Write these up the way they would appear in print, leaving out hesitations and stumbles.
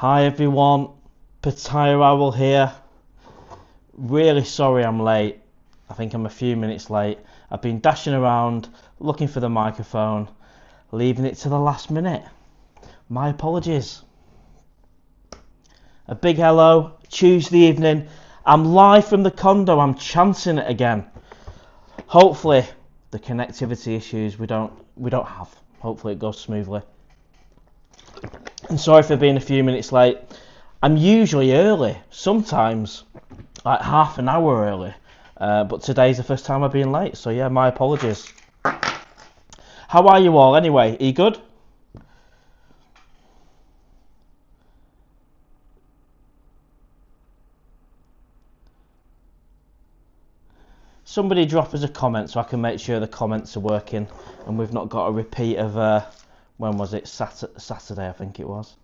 Hi everyone, PattayaOwl here. Really sorry I'm late. I think I'm a few minutes late. I've been dashing around looking for the microphone, leaving it to the last minute. My apologies. A big hello, Tuesday evening. I'm live from the condo, I'm chancing it again. Hopefully the connectivity issues we don't have. Hopefully it goes smoothly. And sorry for being a few minutes late. I'm usually early, sometimes like half an hour early, but today's the first time I've been late, so yeah, my apologies. How are you all anyway? Are you good? Somebody drop us a comment so I can make sure the comments are working and we've not got a repeat of when was it? Saturday I think it was.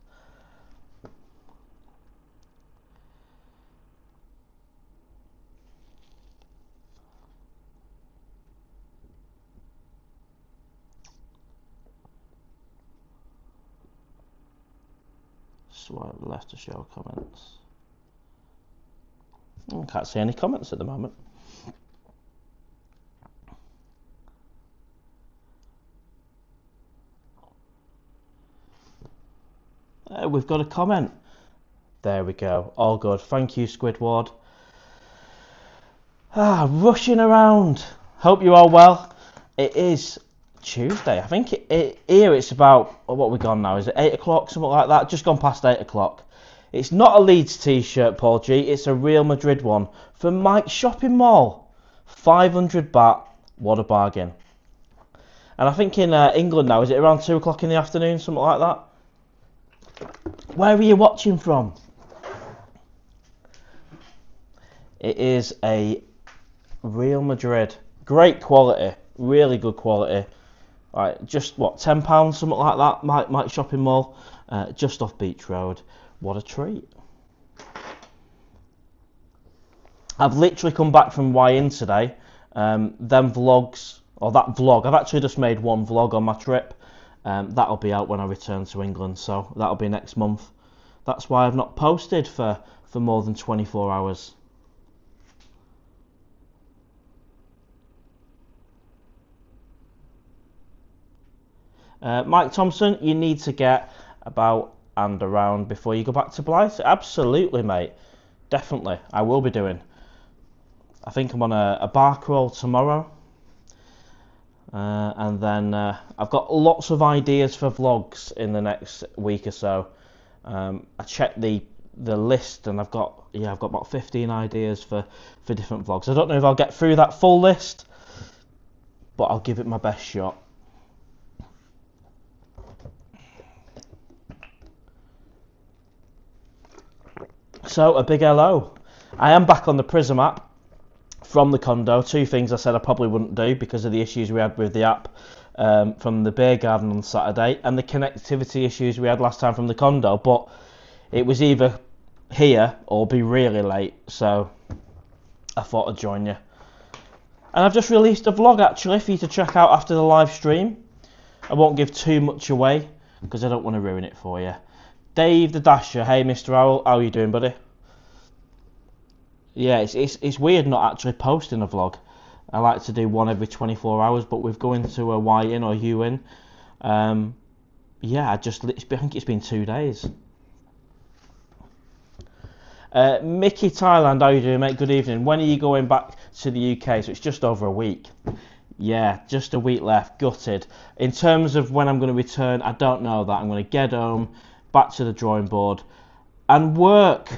Swipe left to show comments. I can't see any comments at the moment. We've got a comment. There we go. All good. Thank you, Squidward. Rushing around. Hope you're all well. It is Tuesday. I think here it's about, what we gone now? Is it 8 o'clock? Something like that. Just gone past 8 o'clock. It's not a Leeds t-shirt, Paul G. It's a Real Madrid one from Mike's Shopping Mall. 500 baht. What a bargain. And I think in England now, is it around 2 o'clock in the afternoon? Something like that. Where are you watching from? It is a Real Madrid. Great quality. Really good quality. Right, just what, £10, something like that. Mike's Shopping Mall. Just off Beach Road. What a treat. I've literally come back from Yin today. Them vlogs, or that vlog, I've actually just made one vlog on my trip. That'll be out when I return to England, so that'll be next month. That's why I've not posted for more than 24 hours. Mike Thompson, you need to get about and around before you go back to Blythe. Absolutely, mate. Definitely, I will be doing. I think I'm on a bar crawl tomorrow. And then I've got lots of ideas for vlogs in the next week or so. I checked the list and I've got about 15 ideas for different vlogs. I don't know if I'll get through that full list, but I'll give it my best shot. So a big hello. I am back on the Prism app from the condo. Two things I said I probably wouldn't do because of the issues we had with the app from the beer garden on Saturday and the connectivity issues we had last time from the condo, but it was either here or be really late, so I thought I'd join you. And I've just released a vlog actually for you to check out after the live stream. I won't give too much away because I don't want to ruin it for you. Dave the Dasher, hey Mr. Owl, how are you doing, buddy? Yeah, it's weird not actually posting a vlog. I like to do one every 24 hours, but with going to a Y-in or U-in, yeah, I think it's been 2 days. Mickey Thailand, how you doing, mate? Good evening. When are you going back to the UK? So it's just over a week. Yeah, just a week left. Gutted. In terms of when I'm going to return, I don't know that. I'm going to get home, back to the drawing board, and work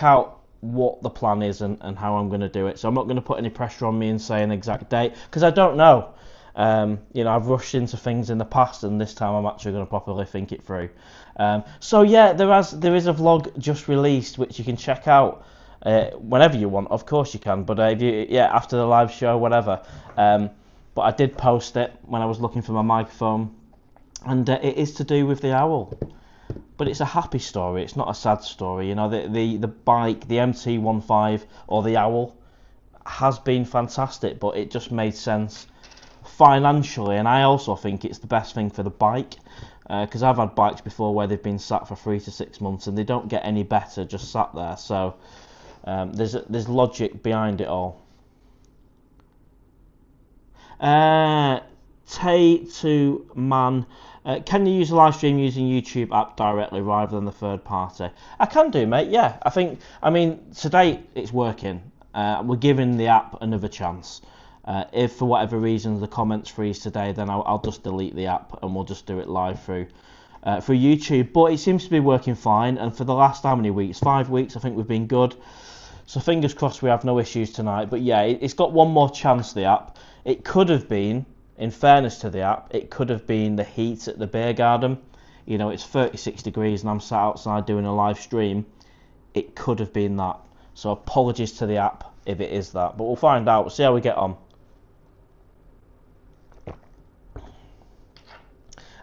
out what the plan is and how I'm going to do it. So I'm not going to put any pressure on me and say an exact date because I don't know. I've rushed into things in the past and this time I'm actually going to properly think it through. So yeah, there is a vlog just released which you can check out whenever you want. Of course you can, but after the live show, whatever. But I did post it when I was looking for my microphone, and it is to do with the owl. But it's a happy story, it's not a sad story. You know, the bike, the MT-15 or the owl has been fantastic, but it just made sense financially, and I also think it's the best thing for the bike because I've had bikes before where they've been sat for 3 to 6 months and they don't get any better just sat there. So there's logic behind it all. Tay to man, can you use a live stream using YouTube app directly rather than the third party? I can do, mate. Yeah, I mean, to date it's working. We're giving the app another chance. If for whatever reason the comments freeze today, then I'll just delete the app and we'll just do it live through YouTube. But it seems to be working fine, and for the last how many weeks? 5 weeks, I think we've been good. So fingers crossed we have no issues tonight. But yeah, it's got one more chance, the app. It could have been, in fairness to the app, it could have been the heat at the beer garden. You know, it's 36 degrees and I'm sat outside doing a live stream. It could have been that. So apologies to the app if it is that. But we'll find out. We'll see how we get on.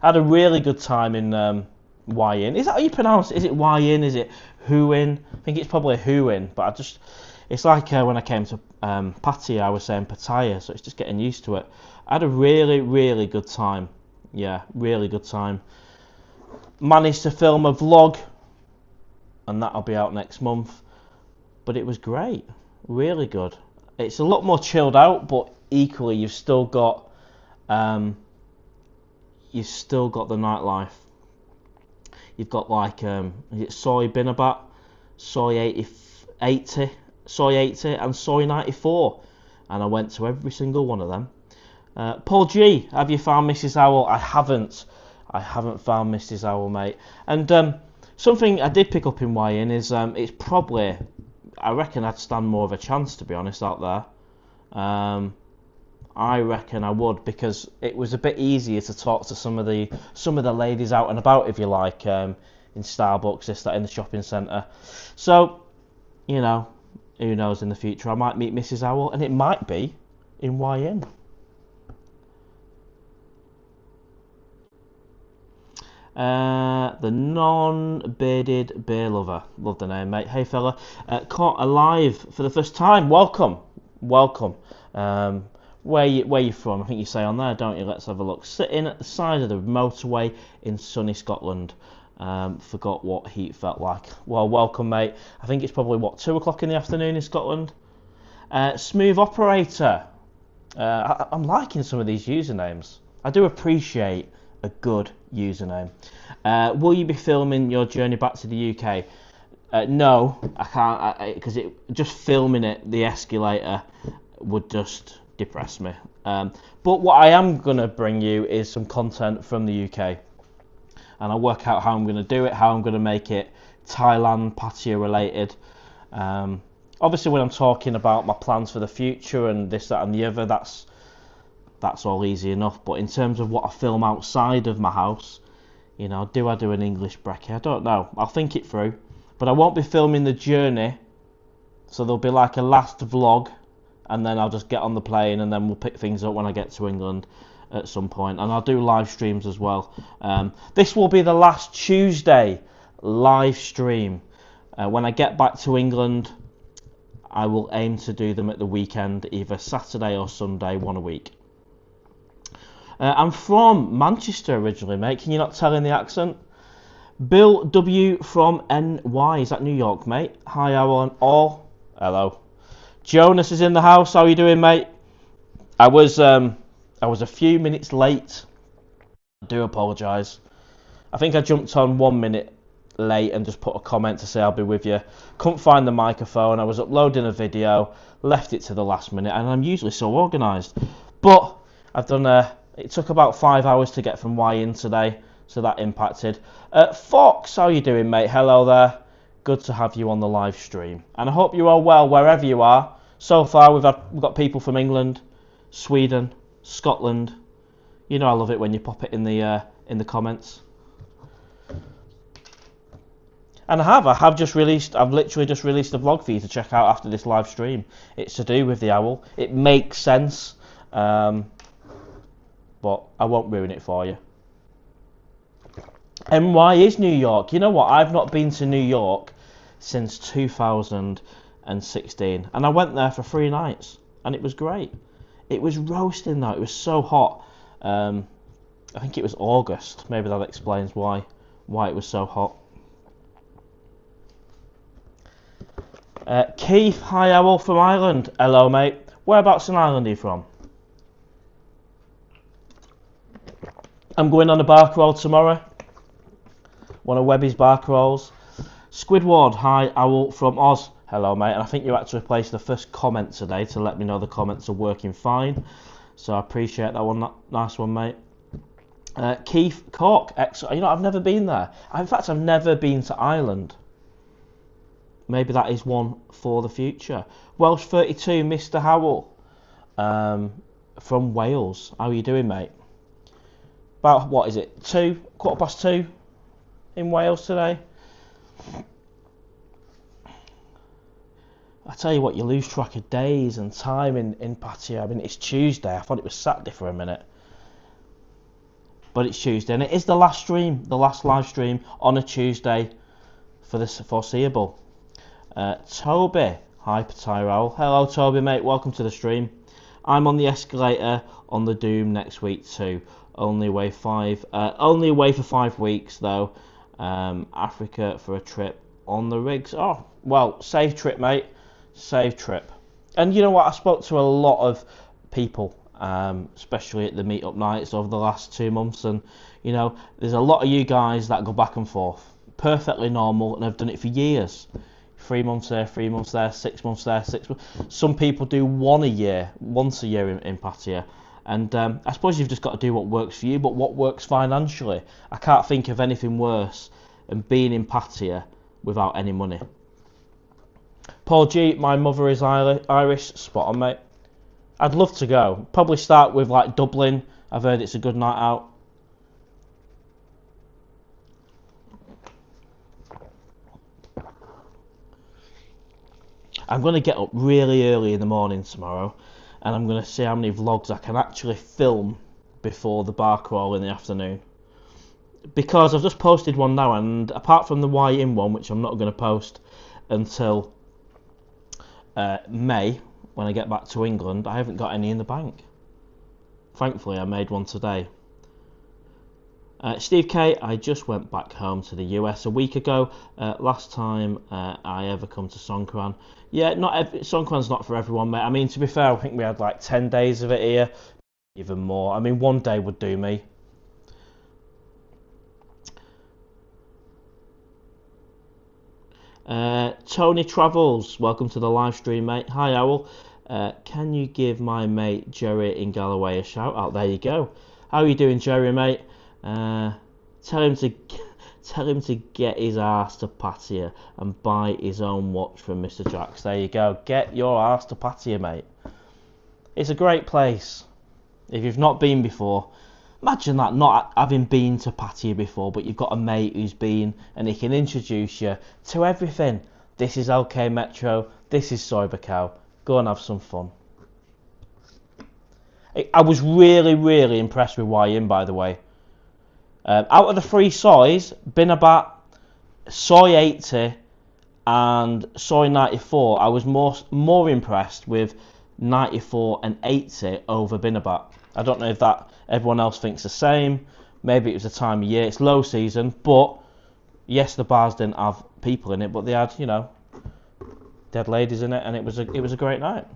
I had a really good time in Hua-Hin. Is that how you pronounce it? Is it Hua-Hin? Is it Hu-In? I think it's probably Hu-In, but it's like when I came to Pattaya, I was saying Pattaya, so it's just getting used to it. I had a really, really good time. Yeah, really good time. Managed to film a vlog, and that'll be out next month. But it was great, really good. It's a lot more chilled out, but equally you've still got the nightlife. You've got like is it Soy Binabat, Soy 80, and Soy 94, and I went to every single one of them. Paul G, have you found Mrs. Owl? I haven't found Mrs. Owl, mate. And something I did pick up in Hua-Hin is it's probably, I reckon I'd stand more of a chance, to be honest, out there. I reckon I would, because it was a bit easier to talk to some of the ladies out and about, if you like, in Starbucks, this, that, in the shopping centre. So, you know, who knows, in the future I might meet Mrs. Owl, and it might be in Hua-Hin. The non-bearded beer lover, love the name, mate. Hey fella, caught alive for the first time. Welcome. Where you from? I think you say on there, don't you? Let's have a look. Sitting at the side of the motorway in sunny Scotland. Forgot what heat felt like. Well, welcome, mate. I think it's probably 2 o'clock in the afternoon in Scotland. Smooth operator. I'm liking some of these usernames. I do appreciate a good username. Will you be filming your journey back to the UK? No, I can't, because just filming it, the escalator, would just depress me. But what I am going to bring you is some content from the UK, and I'll work out how I'm going to do it, how I'm going to make it Thailand, Pattaya related. Obviously when I'm talking about my plans for the future and this, that and the other, that's all easy enough. But in terms of what I film outside of my house, you know, do I do an English brekkie? I don't know. I'll think it through. But I won't be filming the journey, so there'll be like a last vlog, and then I'll just get on the plane, and then we'll pick things up when I get to England at some point. And I'll do live streams as well. This will be the last Tuesday live stream. When I get back to England, I will aim to do them at the weekend, either Saturday or Sunday, one a week. I'm from Manchester originally, mate. Can you not tell in the accent? Bill W from NY. Is that New York, mate? Hi, Owl and all. Hello. Jonas is in the house. How are you doing, mate? I was a few minutes late. I do apologise. I think I jumped on 1 minute late and just put a comment to say I'll be with you. Couldn't find the microphone. I was uploading a video, left it to the last minute, and I'm usually so organised. But I've done it took about 5 hours to get from Hua-Hin today, so that impacted. Fox, how you doing, mate? Hello there. Good to have you on the live stream, and I hope you're all well wherever you are. So far, we've got people from England, Sweden, Scotland. You know I love it when you pop it in the comments. And I've literally just released a vlog for you to check out after this live stream. It's to do with the owl. It makes sense, but I won't ruin it for you. NY is New York. You know what? I've not been to New York since 2016, and I went there for 3 nights, and it was great. It was roasting though. It was so hot. I think it was August. Maybe that explains why it was so hot. Keith, hi Owl from Ireland. Hello mate. Whereabouts in Ireland are you from? I'm going on a bark roll tomorrow. One of Webby's bark rolls. Squidward, hi Owl from Oz. Hello mate. And I think you had to replace the first comment today to let me know the comments are working fine. So I appreciate that one. Nice one mate. Keith Cork, excellent. You know, I've never been there. In fact, I've never been to Ireland. Maybe that is one for the future. Welsh 32, Mr. Howell, from Wales. How are you doing, mate? About, what is it, 2:15 in Wales today? I tell you what, you lose track of days and time in Pattaya. I mean, it's Tuesday. I thought it was Saturday for a minute. But it's Tuesday, and it is the last live stream on a Tuesday for the foreseeable. Toby, hi PattayaOwl. Hello Toby mate, welcome to the stream. I'm on the escalator on the Doom next week too. Only away for 5 weeks though. Africa for a trip on the rigs. Oh, well, safe trip mate, safe trip. And you know what, I spoke to a lot of people, especially at the meetup nights over the last 2 months, and you know, there's a lot of you guys that go back and forth, perfectly normal, and have done it for years. 3 months there, 3 months there, 6 months there, 6 months. Some people do once a year in Pattaya, and I suppose you've just got to do what works for you. But what works financially? I can't think of anything worse than being in Pattaya without any money. Paul G, my mother is Irish. Spot on, mate. I'd love to go. Probably start with like Dublin. I've heard it's a good night out. I'm going to get up really early in the morning tomorrow, and I'm going to see how many vlogs I can actually film before the bar crawl in the afternoon. Because I've just posted one now, and apart from the Y-in one, which I'm not going to post until May, when I get back to England, I haven't got any in the bank. Thankfully, I made one today. Steve K, I just went back home to the US a week ago. Last time I ever come to Songkran. Yeah, Songkran's not for everyone, mate. I mean, to be fair, I think we had like 10 days of it here. Even more. I mean, 1 day would do me. Tony Travels, welcome to the live stream, mate. Hi, Owl. Can you give my mate Jerry in Galloway a shout out? There you go. How are you doing, Jerry, mate? Tell him to get his arse to Pattaya and buy his own watch from Mr. Jacks. There you go. Get your arse to Pattaya, mate. It's a great place. If you've not been before, imagine that, not having been to Pattaya before, but you've got a mate who's been and he can introduce you to everything. This is OK Metro. This is Soybecow. Go and have some fun. I was really impressed with Y-in, by the way. Out of the 3 soys, Binabat, Soy 80 and Soy 94, I was more impressed with 94 and 80 over Binabat. I don't know if that everyone else thinks the same. Maybe it was the time of year. It's low season, but yes, the bars didn't have people in it, but they had, you know, they had ladies in it, and it was a great night.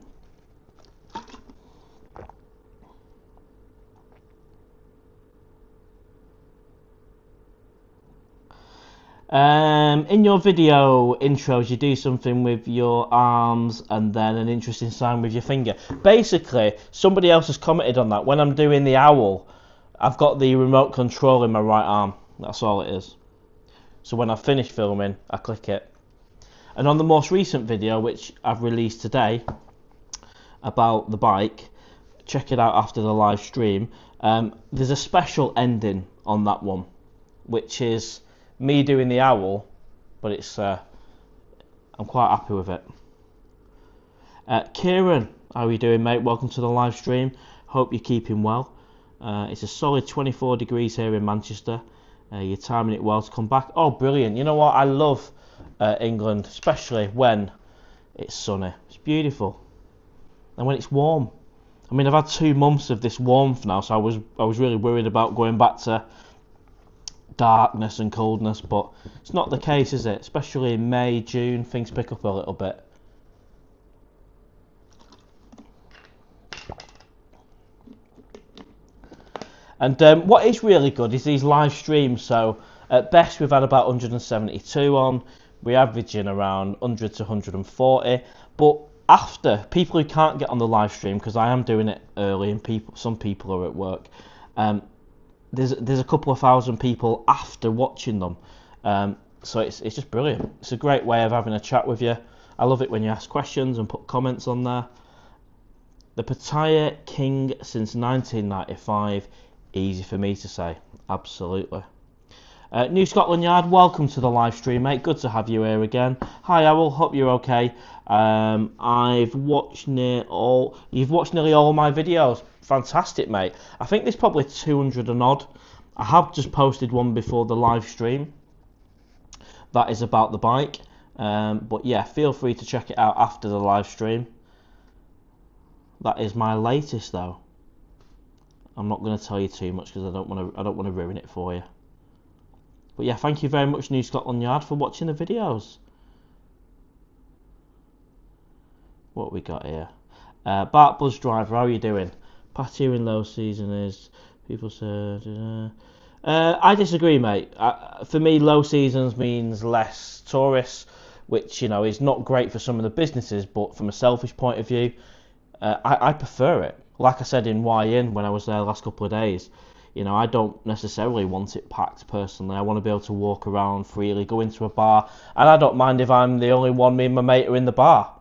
In your video intros, you do something with your arms and then an interesting sign with your finger. Basically, somebody else has commented on that. When I'm doing the owl, I've got the remote control in my right arm. That's all it is. So when I finish filming, I click it. And on the most recent video, which I've released today, about the bike, check it out after the live stream, there's a special ending on that one, which is me doing the owl, but it's I'm quite happy with it. Kieran, how are you doing, mate? Welcome to the live stream. Hope you're keeping well. It's a solid 24 degrees here in Manchester. You're timing it well to come back. Oh, brilliant. You know what? I love England, especially when it's sunny. It's beautiful. And when it's warm. I mean, I've had 2 months of this warmth now, so I was really worried about going back to darkness and coldness, but it's not the case, is it? Especially in May, June, things pick up a little bit. And what is really good is these live streams. So at best we've had about 172 on. We're averaging around 100 to 140. But after, people who can't get on the live stream, because I am doing it early and some people are at work, there's a couple of thousand people after watching them. So it's just brilliant. It's a great way of having a chat with you. I love it when you ask questions and put comments on there. The Pattaya King since 1995. Easy for me to say, absolutely. New Scotland Yard, welcome to the live stream, mate. Good to have you here again. Hi, Owl. Hope you're okay. You've watched nearly all my videos. Fantastic, mate. I think there's probably 200 and odd. I have just posted one before the live stream. That is about the bike. But yeah, feel free to check it out after the live stream. That is my latest, though. I'm not going to tell you too much because I don't want to ruin it for you. But yeah, thank you very much, New Scotland Yard, for watching the videos. What we got here? Bart Buzz Driver, how are you doing? Pattaya in low season is, people say, I disagree, mate. For me, low seasons means less tourists, which, you know, is not great for some of the businesses, but from a selfish point of view, I prefer it. Like I said in YN when I was there the last couple of days, you know, I don't necessarily want it packed personally. I want to be able to walk around freely, go into a bar, and I don't mind if I'm the only one, me and my mate are in the bar.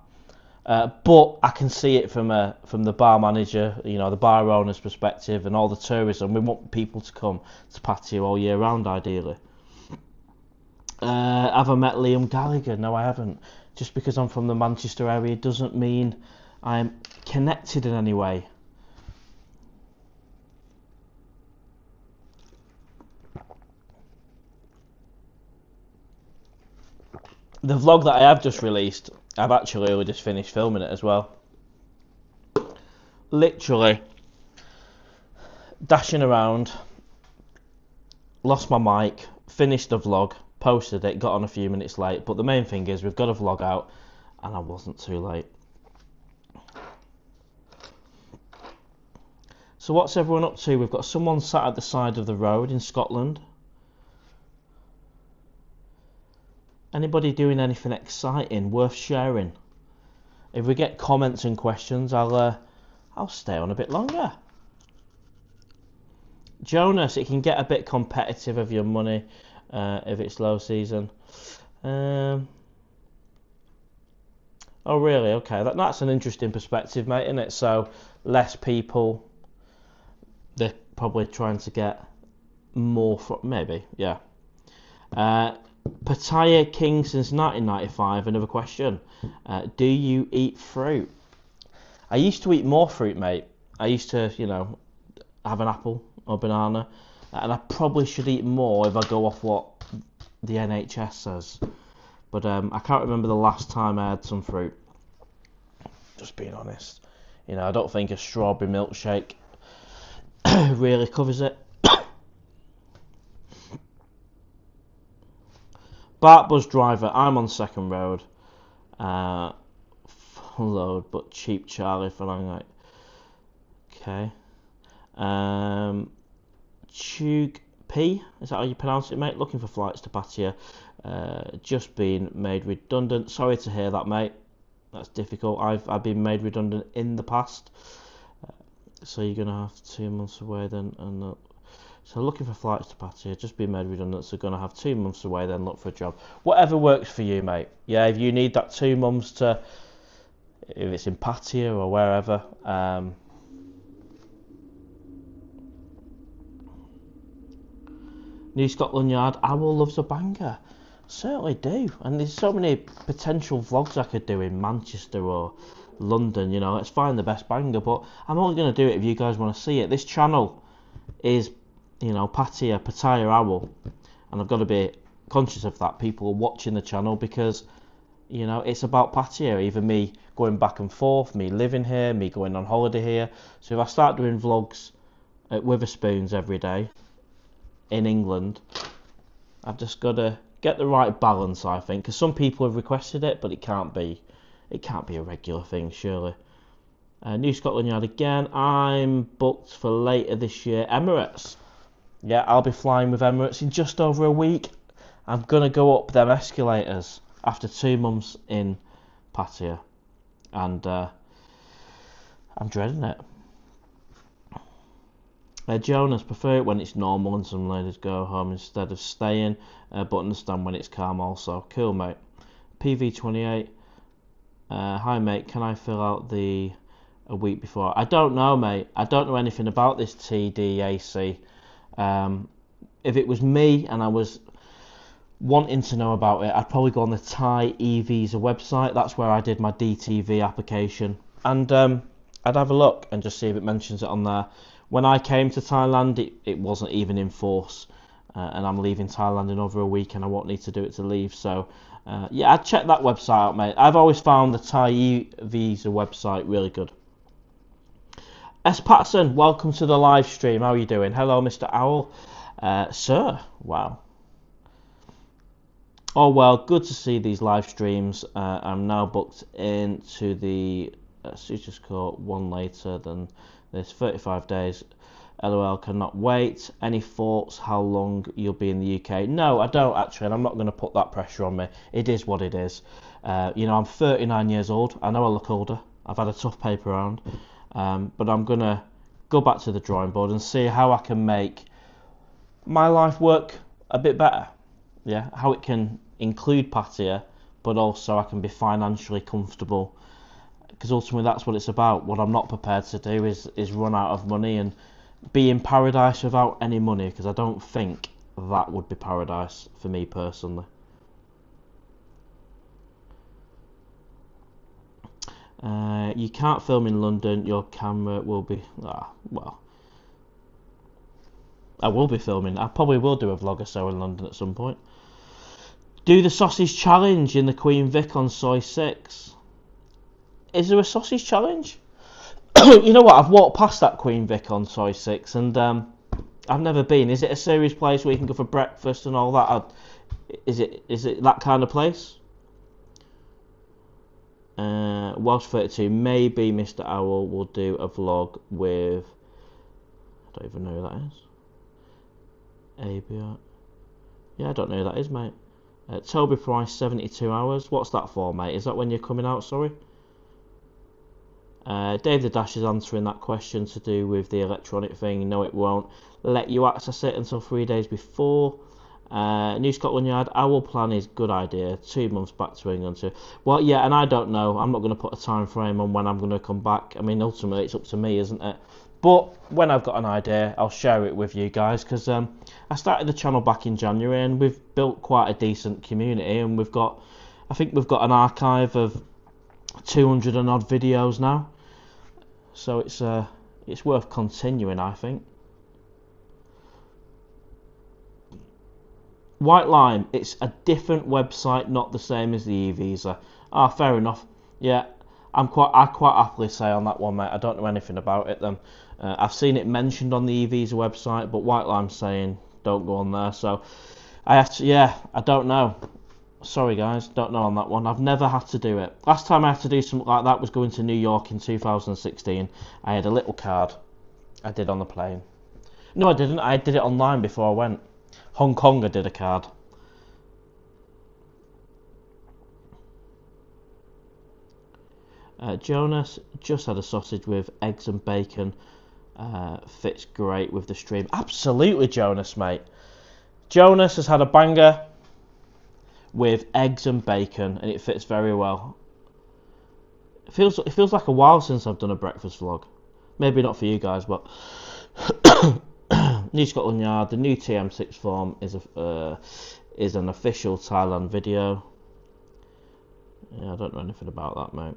But I can see it from the bar manager, you know, the bar owner's perspective, and all the tourism. We want people to come to Pattaya all year round, ideally. Have I met Liam Gallagher? No, I haven't. Just because I'm from the Manchester area doesn't mean I'm connected in any way. The vlog that I have just released, I've actually only just finished filming it as well. Literally dashing around, lost my mic, finished the vlog, posted it, got on a few minutes late, but the main thing is we've got a vlog out and I wasn't too late. So what's everyone up to? We've got someone sat at the side of the road in Scotland. Anybody doing anything exciting, worth sharing? If we get comments and questions, I'll stay on a bit longer. Jonas, it can get a bit competitive of your money if it's low season. Oh really? Okay, that's an interesting perspective, mate, isn't it? So less people, they're probably trying to get more from, maybe, yeah. Pattaya King since 1995, another question. Do you eat fruit? I used to eat more fruit, mate. I used to, you know, have an apple or banana, and I probably should eat more if I go off what the NHS says. But I can't remember the last time I had some fruit. Just being honest. You know, I don't think a strawberry milkshake really covers it. Bart Buzz Driver, I'm on Second Road. Load, but cheap Charlie for long night. Okay. Chug P, is that how you pronounce it, mate? Looking for flights to Pattaya. Just been made redundant. Sorry to hear that, mate. That's difficult. I've been made redundant in the past. So you're gonna have 2 months away then, and so looking for flights to Pattaya, just been made redundant, so gonna have 2 months away, then look for a job. Whatever works for you, mate. Yeah, if you need that 2 months to, if it's in Pattaya or wherever. New Scotland Yard, Owl loves a banger. Certainly do, and there's so many potential vlogs I could do in Manchester or London, you know. Let's find the best banger, but I'm only going to do it if you guys want to see it. This channel is, you know, PattayaOwl, and I've got to be conscious of that. People are watching the channel because You know, it's about Pattaya, either me going back and forth, me living here, me going on holiday here. So if I start doing vlogs at Witherspoons every day in England, I've just got to get the right balance, I think, because some people have requested it, but it can't be a regular thing, surely. New Scotland Yard again. I'm booked for later this year. Emirates. Yeah, I'll be flying with Emirates in just over a week. I'm gonna go up them escalators after 2 months in Pattaya, and I'm dreading it. Jonas, prefer it when it's normal and some ladies go home instead of staying, but understand when it's calm also. Cool, mate. PV28. Hi, mate. Can I fill out a week before? I don't know, mate. I don't know anything about this TDAC. If it was me and I was wanting to know about it, I'd probably go on the Thai e-visa website. That's where I did my DTV application, and I'd have a look and just see if it mentions it on there. When I came to Thailand, it wasn't even in force, and I'm leaving Thailand in over a week, and I won't need to do it to leave. So yeah, I'd check that website out, mate. I've always found the Thai e-visa website really good. S. Patson, welcome to the live stream. How are you doing? Hello, Mr. Owl. Sir, wow. Oh, well, good to see these live streams. I'm now booked into the Suture's Court, one later than this, 35 days. LOL, cannot wait. Any thoughts how long you'll be in the UK? No, I don't actually, and I'm not going to put that pressure on me. It is what it is. You know, I'm 39 years old. I know I look older. I've had a tough paper round. But I'm going to go back to the drawing board and see how I can make my life work a bit better. Yeah, how it can include Pattaya, but also I can be financially comfortable. Because ultimately that's what it's about. What I'm not prepared to do is run out of money and be in paradise without any money, because I don't think that would be paradise for me personally. You can't film in London, your camera will be... well, I will be filming. I probably will do a vlog or so in London at some point. Do the sausage challenge in the Queen Vic on Soy 6. Is there a sausage challenge? You know what, I've walked past that Queen Vic on Soy 6 and I've never been. Is it a serious place where you can go for breakfast and all that? Is it that kind of place? Welsh 32, maybe Mr. Owl will do a vlog with... I don't even know who that is. ABR. Yeah, I don't know who that is, mate. Toby Price, 72 hours. What's that for, mate? Is that when you're coming out, sorry? Dave the Dash is answering that question to do with the electronic thing. No, it won't let you access it until 3 days before. New Scotland Yard, Owl plan is good idea. 2 months back to England too. Well, yeah, and I don't know. I'm not going to put a time frame on when I'm going to come back. I mean, ultimately, it's up to me, isn't it? But when I've got an idea, I'll share it with you guys, because I started the channel back in January, and we've built quite a decent community, and I think we've got an archive of 200 and odd videos now. So it's worth continuing, I think. White Lime, it's a different website, not the same as the e-visa. Ah, fair enough. Yeah, I quite happily say on that one, mate. I don't know anything about it then. I've seen it mentioned on the e-visa website, but White Lime's saying don't go on there. So I don't know. Sorry guys, don't know on that one. I've never had to do it. Last time I had to do something like that was going to New York in 2016. I had a little card I did on the plane. No, I didn't. I did it online before I went. Hong Kong, I did a card. Jonas just had a sausage with eggs and bacon. Fits great with the stream. Absolutely, Jonas, mate. Jonas has had a banger with eggs and bacon, and it fits very well. It feels like a while since I've done a breakfast vlog. Maybe not for you guys, but New Scotland Yard, the new TM6 form is an official Thailand video. Yeah, I don't know anything about that, mate.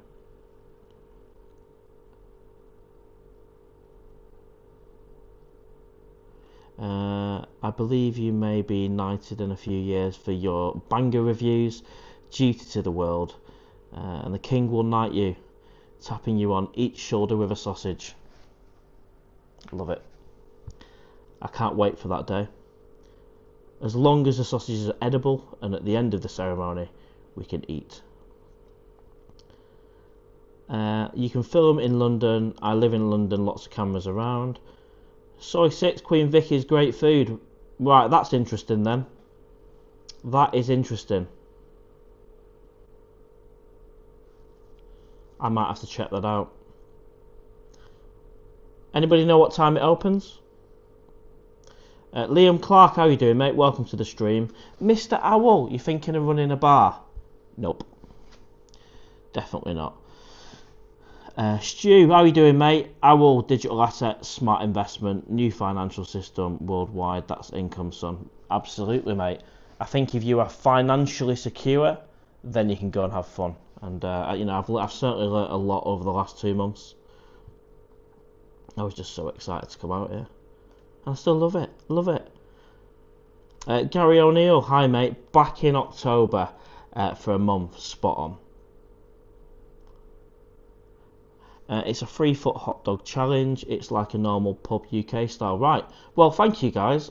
I believe you may be knighted in a few years for your banger reviews. duty to the world, and the king will knight you, tapping you on each shoulder with a sausage. Love it. I can't wait for that day. As long as the sausages are edible, and at the end of the ceremony, we can eat. You can film in London. I live in London, lots of cameras around. Soy 6, Queen Vicky's great food. Right, that's interesting then. That is interesting. I might have to check that out. Anybody know what time it opens? Liam Clark, how you doing, mate? Welcome to the stream. Mr. Owl, you thinking of running a bar? Nope. Definitely not. Stu, how you doing, mate? Owl, digital assets, smart investment, new financial system worldwide. That's income, son. Absolutely, mate. I think if you are financially secure, then you can go and have fun. And you know, I've certainly learnt a lot over the last 2 months. I was just so excited to come out here. And I still love it. Love it. Gary O'Neill, hi mate. Back in October for a month. Spot on. It's a 3-foot hot dog challenge. It's like a normal pub UK style. Right. Well, thank you guys.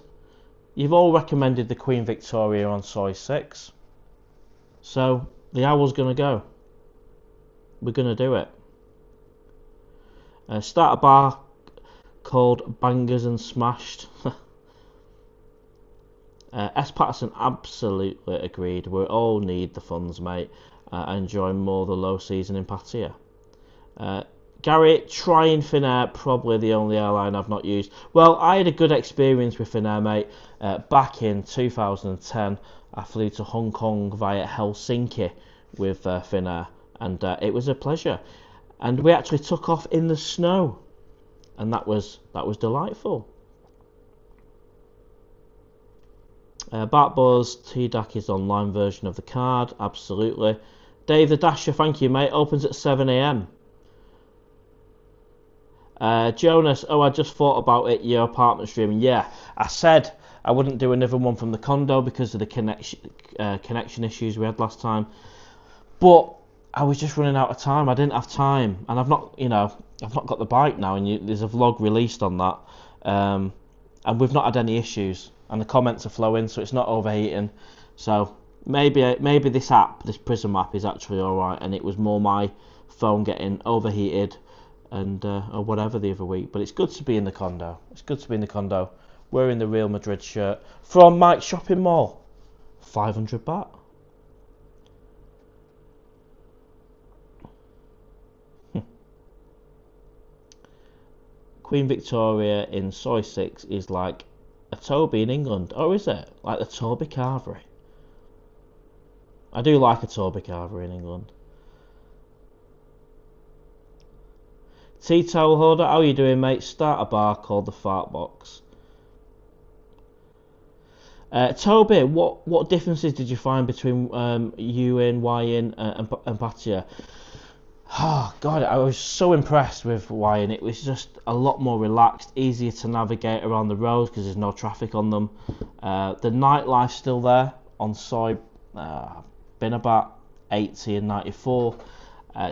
You've all recommended the Queen Victoria on Soy 6. So the Owl's going to go. We're going to do it. Start a bar called Bangers and Smashed. S. Patterson, absolutely agreed. We all need the funds, mate. I enjoy more the low season in Pattaya. Gary, trying Finnair, probably the only airline I've not used. Well, I had a good experience with Finnair, mate. Back in 2010, I flew to Hong Kong via Helsinki with Finnair, and it was a pleasure. And we actually took off in the snow, and that was delightful. Bart Buzz, TDAC is online version of the card, absolutely. Dave the Dasher, thank you, mate. Opens at 7 AM. Jonas, oh, I just thought about it, your apartment streaming. Yeah, I said I wouldn't do another one from the condo because of the connection issues we had last time. But I was just running out of time. I didn't have time, and I've not got the bike now, and there's a vlog released on that, and we've not had any issues, and the comments are flowing, so it's not overheating. So maybe this Prism app is actually all right, and it was more my phone getting overheated and or whatever the other week. But it's good to be in the condo. It's good to be in the condo wearing the Real Madrid shirt from Mike's Shopping Mall. 500 baht. Queen Victoria in Soy 6 is like a Toby in England. Or is it? Like the Toby Carvery. I do like a Toby Carvery in England. Tea Towel Holder, how you doing, mate? Start a bar called the Fart Box. Toby, what differences did you find between Yuin, Wayan and Pattaya? Oh God, I was so impressed with Wayan. It was just a lot more relaxed, easier to navigate around the roads because there's no traffic on them. The nightlife's still there on Soy. Been about 80 and 94.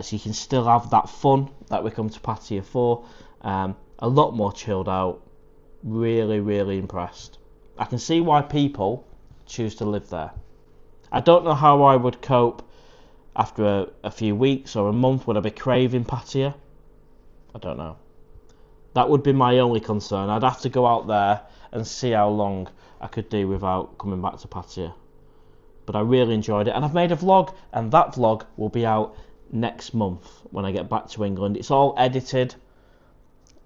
So you can still have that fun that we come to Pattaya for. A lot more chilled out. Really, really impressed. I can see why people choose to live there. I don't know how I would cope after a few weeks or a month. Would I be craving Pattaya? I don't know. That would be my only concern. I'd have to go out there and see how long I could do without coming back to Pattaya. But I really enjoyed it, and I've made a vlog, and that vlog will be out next month when I get back to England. It's all edited.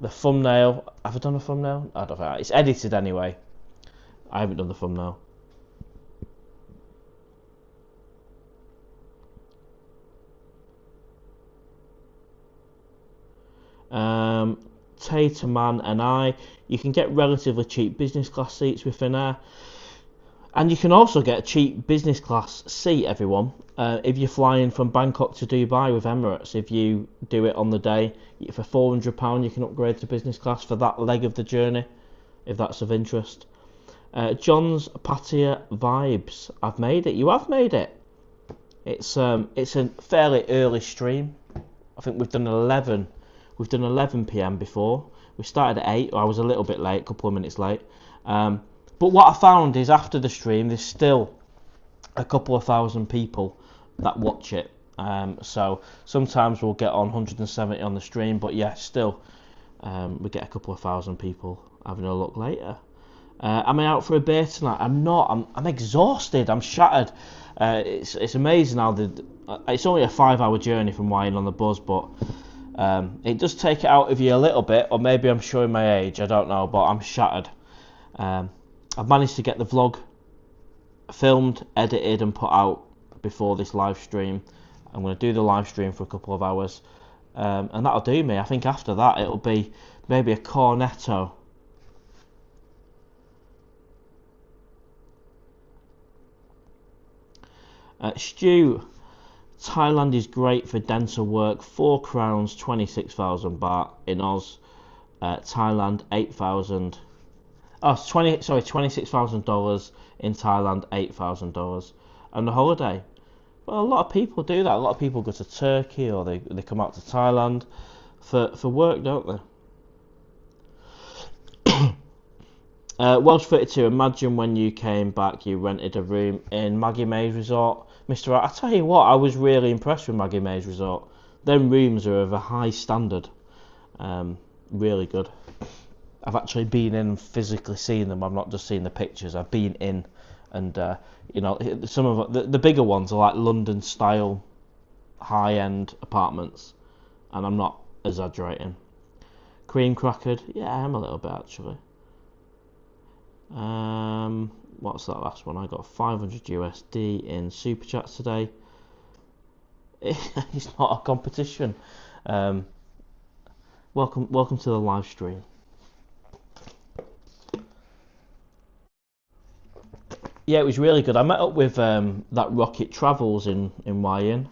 The thumbnail, have I done a thumbnail? I don't know. It's edited anyway. I haven't done the thumbnail. Taterman and I, you can get relatively cheap business class seats with Finnair. And you can also get a cheap business class seat, everyone, if you're flying from Bangkok to Dubai with Emirates. If you do it on the day, for £400 you can upgrade to business class for that leg of the journey, if that's of interest. John's Pattaya Vibes. I've made it. You have made it. It's a fairly early stream. I think we've done 11. We've done 11 p.m. before. We started at 8. I was a little bit late, a couple of minutes late. But what I found is after the stream, there's still a couple of thousand people that watch it. So sometimes we'll get on 170 on the stream, but yeah, still we get a couple of thousand people having a look later. Am I out for a beer tonight? I'm not. I'm exhausted. I'm shattered. It's amazing how it's only a 5-hour journey from Wyong on the bus, but it does take it out of you a little bit, or maybe I'm showing my age. I don't know, but I'm shattered. I've managed to get the vlog filmed, edited, and put out before this live stream. I'm going to do the live stream for a couple of hours, and that'll do me. I think after that it'll be maybe a cornetto. Stu, Thailand is great for dental work. 4 crowns, 26,000 baht in Oz. Thailand, 8,000. $26,000 in Thailand, $8,000. And the holiday. Well, a lot of people do that. A lot of people go to Turkey or they come out to Thailand for work, don't they? Welsh 32, imagine when you came back you rented a room in Maggie May's resort. Mr. I tell you what, I was really impressed with Maggie May's resort. Them rooms are of a high standard. Really good. I've actually been in and physically seen them. I've not just seen the pictures. I've been in, and some of the bigger ones are like London style high-end apartments, and I'm not exaggerating. Cream crackered, yeah, I am a little bit actually. What's that last one? I got 500 USD in super chats today. It's not a competition. Welcome to the live stream. Yeah, it was really good. I met up with that Rocket Travels in Wyong.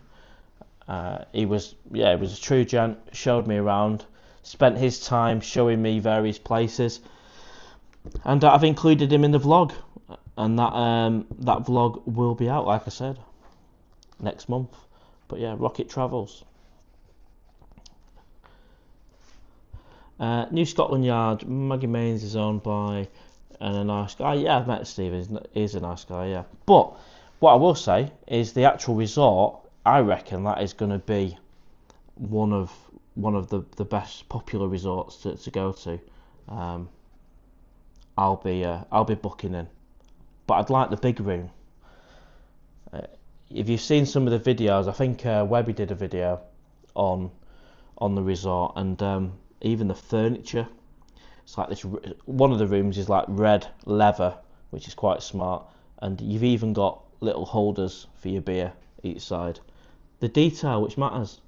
He was a true gent. Showed me around. Spent his time showing me various places. And I've included him in the vlog, and that vlog will be out, like I said, next month. But yeah, Rocket Travels. New Scotland Yard, Maggie Mains is owned by a nice guy. Yeah, I've met Steve. He's a nice guy. Yeah, but what I will say is the actual resort. I reckon that is going to be one of the best popular resorts to go to. I'll be booking in, but I'd like the big room. If you've seen some of the videos, I think Webby did a video on the resort, and even the furniture. It's like this. One of the rooms is like red leather, which is quite smart, and you've even got little holders for your beer each side. The detail which matters.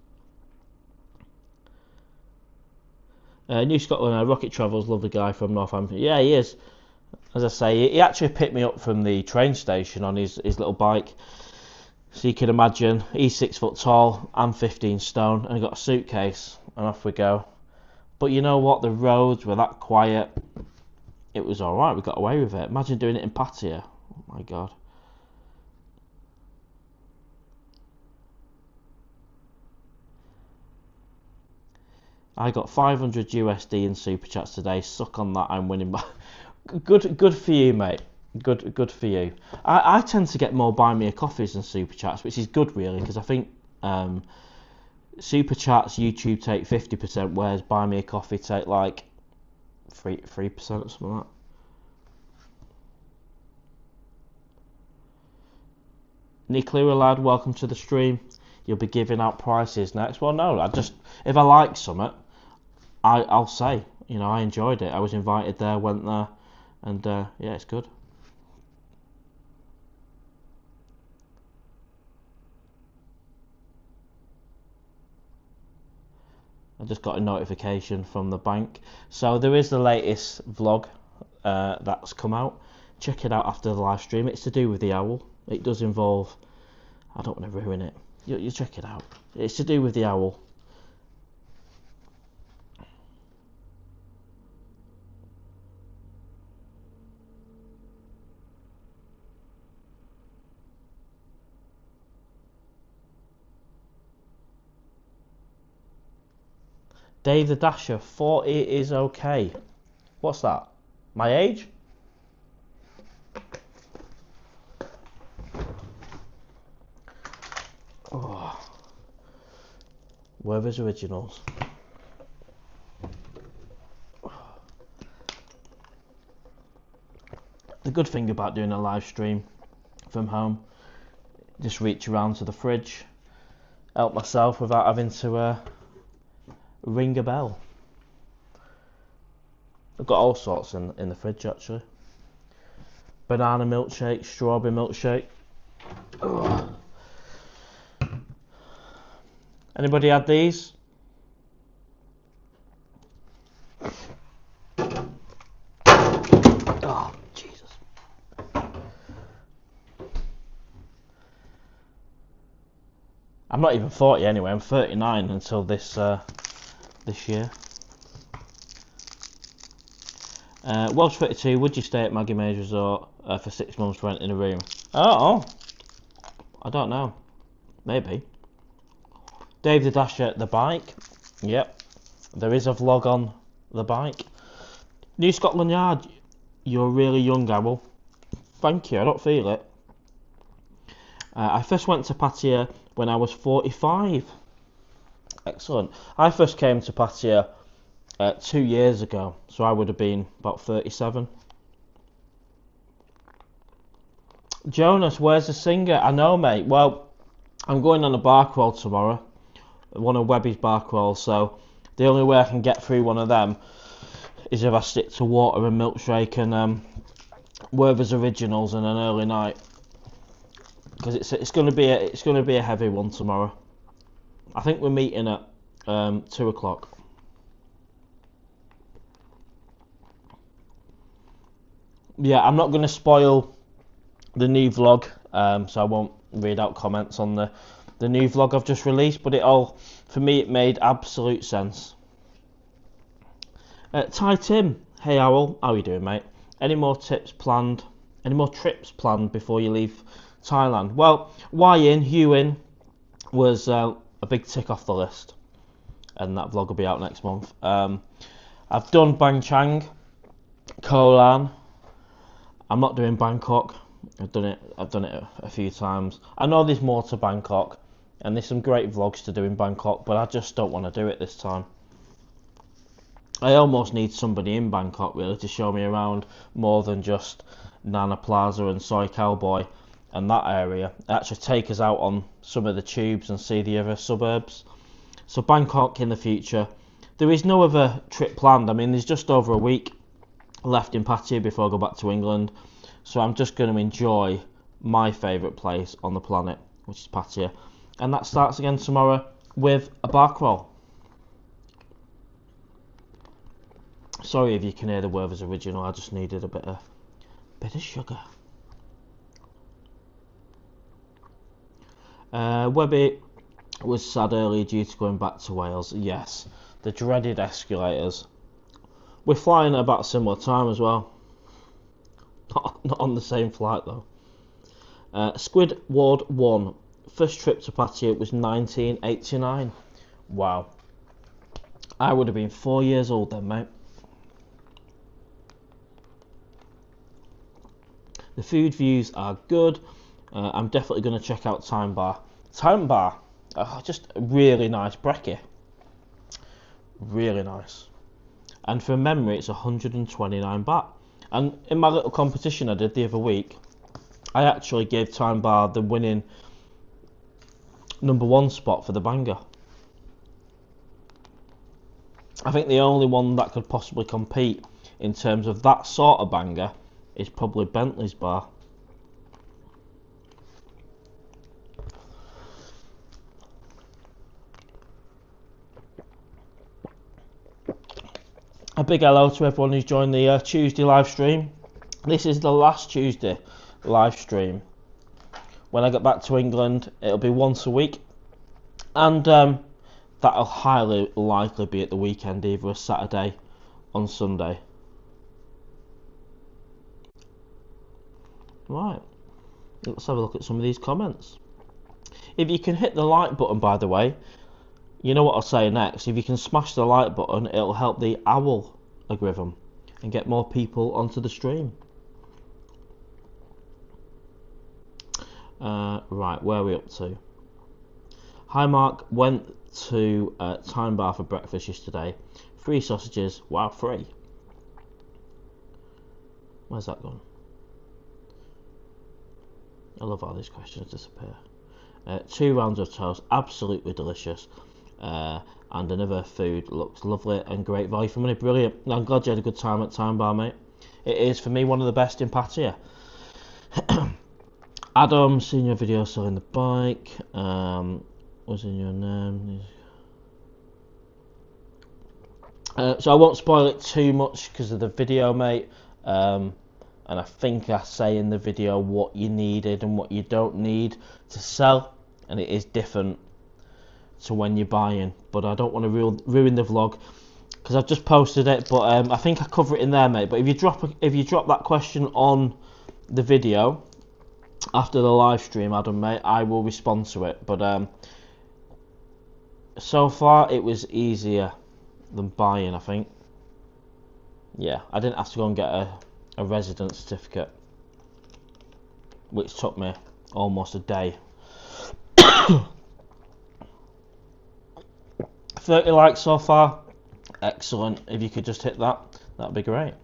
New Scotland, Rocket Travels, lovely guy from Northampton. Yeah, he is. As I say, he actually picked me up from the train station on his little bike. So you can imagine, he's 6 foot tall, I'm 15 stone, and I got a suitcase, and off we go. But you know what? The roads were that quiet. It was alright, we got away with it. Imagine doing it in Pattaya. Oh my god. I got 500 USD in super chats today. Suck on that, I'm winning. Good for you, mate. Good for you. I tend to get more buy me a coffees than super chats, which is good really, because I think super chats YouTube take 50%, whereas buy me a coffee take like 3% or something like that. Nuclear lad, welcome to the stream. You'll be giving out prices next. Well, no, if I like something, I'll say, I enjoyed it. I was invited there, went there, and yeah, it's good. I just got a notification from the bank. So there is the latest vlog that's come out. Check it out after the live stream. It's to do with the owl. It does involve, I don't want to ruin it. You check it out. It's to do with the owl. Dave the Dasher, 40 is okay. What's that? My age? Oh. Werther's Originals. The good thing about doing a live stream from home, just reach around to the fridge, help myself without having to ring a bell. I've got all sorts in the fridge actually. Banana milkshake, strawberry milkshake. Ugh. Anybody had these? Oh, Jesus. I'm not even 40 anyway, I'm 39 until this year. Welsh 32, would you stay at Maggie May's Resort for 6 months renting a room? Oh, I don't know. Maybe. Dave the Dasher, the bike. Yep, there is a vlog on the bike. New Scotland Yard, you're really young, Owl. Thank you, I don't feel it. I first went to Pattaya when I was 45. Excellent. I first came to Pattaya 2 years ago, so I would have been about 37. Jonas, where's the singer? I know, mate. Well, I'm going on a bar crawl tomorrow, one of Webby's bar crawls, so the only way I can get through one of them is if I stick to water and milkshake and Werther's Originals and an early night, because it's going to be a heavy one tomorrow. I think we're meeting at 2 o'clock. Yeah, I'm not going to spoil the new vlog, so I won't read out comments on the new vlog I've just released, but for me, it made absolute sense. Ty Tim, hey Owl, how are you doing, mate? Any more trips planned before you leave Thailand? Well, Hugh in was a big tick off the list, and that vlog will be out next month. I've done Bang Chang, Koh Lan. I'm not doing Bangkok. I've done it a few times. I know there's more to Bangkok, and there's some great vlogs to do in Bangkok, but I just don't want to do it this time. I almost need somebody in Bangkok really to show me around more than just Nana Plaza and Soy Cowboy and that area. Actually take us out on some of the tubes and see the other suburbs. So Bangkok in the future. There is no other trip planned. I mean, there's just over a week left in Pattaya before I go back to England, so I'm just going to enjoy my favourite place on the planet, which is Pattaya, and that starts again tomorrow with a bar crawl. Sorry if you can hear the Werther's Original, I just needed a bit of sugar. Webby was sad earlier due to going back to Wales. Yes, the dreaded escalators. We're flying at about a similar time as well. Not on the same flight though. Squidward 1. First trip to Pattaya was 1989. Wow. I would have been 4 years old then, mate. The food views are good. I'm definitely going to check out Time Bar. Time Bar, just really nice brekkie. Really nice. And from memory, it's 129 baht. And in my little competition I did the other week, I actually gave Time Bar the winning #1 spot for the banger. I think the only one that could possibly compete in terms of that sort of banger is probably Bentley's Bar. A big hello to everyone who's joined the Tuesday live stream. This is the last Tuesday live stream. When I get back to England, it'll be once a week, and that'll highly likely be at the weekend, either a Saturday on Sunday. Right, let's have a look at some of these comments. If you can hit the like button, by the way, You know what I'll say next? If you can smash the like button, it'll help the owl algorithm and get more people onto the stream. Right, where are we up to? Hi Mark, went to Time Bar for breakfast yesterday. 3 sausages. Wow, 3. Where's that gone? I love how these questions disappear. 2 rounds of toast, absolutely delicious. And another food looks lovely and great value for money. Brilliant. I'm glad you had a good time at Time Bar, mate. It is, for me, one of the best in Pattaya. Adam, seen your video selling the bike. What's in your name? So I won't spoil it too much because of the video, mate. And I think I say in the video what you needed and what you don't need to sell, and it is different to when you're buying. But I don't want to ruin the vlog because I've just posted it. But I think I cover it in there, mate. But if you drop that question on the video after the live stream, Adam, mate, I will respond to it. But so far it was easier than buying, I think. Yeah, I didn't have to go and get a residence certificate, which took me almost a day. 30 likes so far, excellent. If you could just hit that, that'd be great.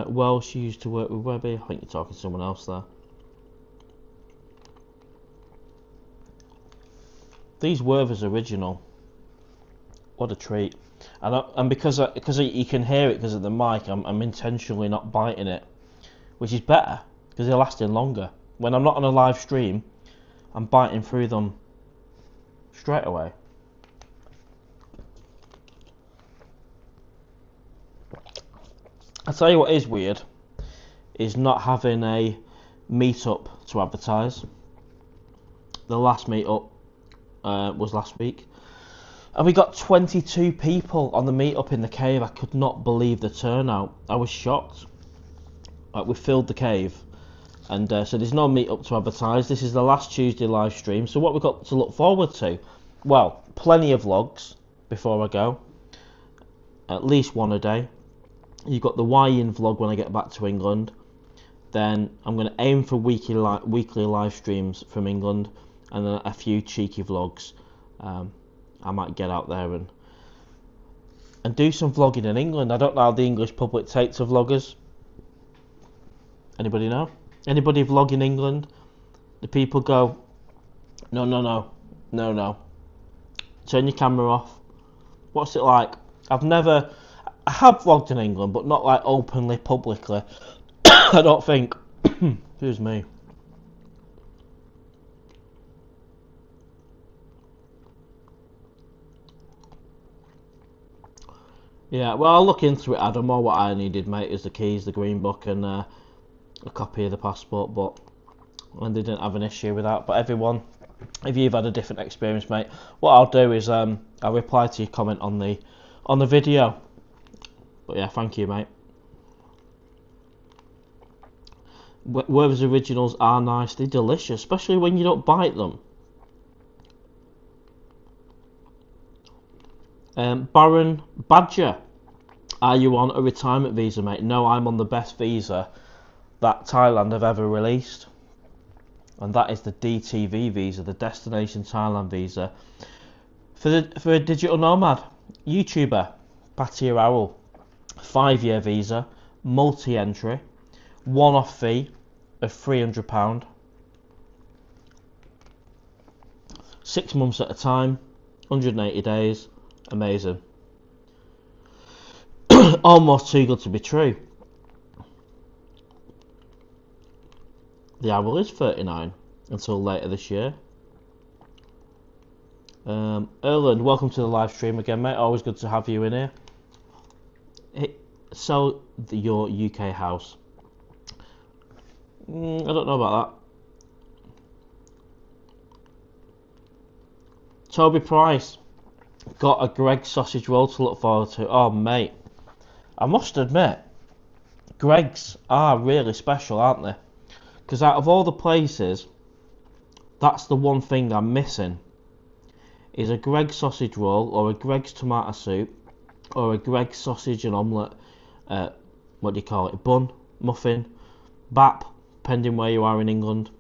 Welsh used to work with Webby. I think you're talking to someone else there. These Werther's original. What a treat. And because you can hear it because of the mic, I'm intentionally not biting it, which is better because they're lasting longer. When I'm not on a live stream, I'm biting through them straight away. I tell you what is weird is not having a meetup to advertise. The last meetup was last week, and we got 22 people on the meetup in the cave. I could not believe the turnout. I was shocked. Like, we filled the cave, and so there's no meetup to advertise. This is the last Tuesday live stream. So what we've got to look forward to? Well, plenty of vlogs before I go. At least one a day. You've got the Y-in vlog when I get back to England. Then I'm going to aim for weekly live streams from England, and then a few cheeky vlogs. I might get out there and do some vlogging in England. I don't know how the English public take to vloggers. Anybody know? Anybody vlog in England? The people go, no. Turn your camera off. What's it like? I have vlogged in England, but not like openly, publicly. I don't think. Excuse me. Yeah, well, I'll look into it, Adam. All what I needed, mate, is the keys, the green book, and a copy of the passport. But they didn't have an issue with that. But everyone, if you've had a different experience, mate, what I'll do is I'll reply to your comment on the video. But yeah, thank you, mate. Werther's originals are nice. They're delicious, especially when you don't bite them. Baron Badger, are you on a retirement visa, mate? No, I'm on the best visa that Thailand have ever released, and that is the DTV visa, the Destination Thailand visa, for a digital nomad YouTuber. PattayaOwl, 5-year visa, multi-entry, one-off fee of £300, 6 months at a time, 180 days. Amazing. Almost too good to be true. The owl is 39 until later this year. Erland, welcome to the live stream again, mate. Always good to have you in here. Sell your UK house. I don't know about that. Toby Price. Got a Greggs sausage roll to look forward to. Oh, mate. I must admit, Greggs are really special, aren't they? Because out of all the places That's the one thing I'm missing, is a Greggs sausage roll or a Greggs tomato soup or a Greggs sausage and omelette, what do you call it, bun, muffin, bap, depending where you are in England.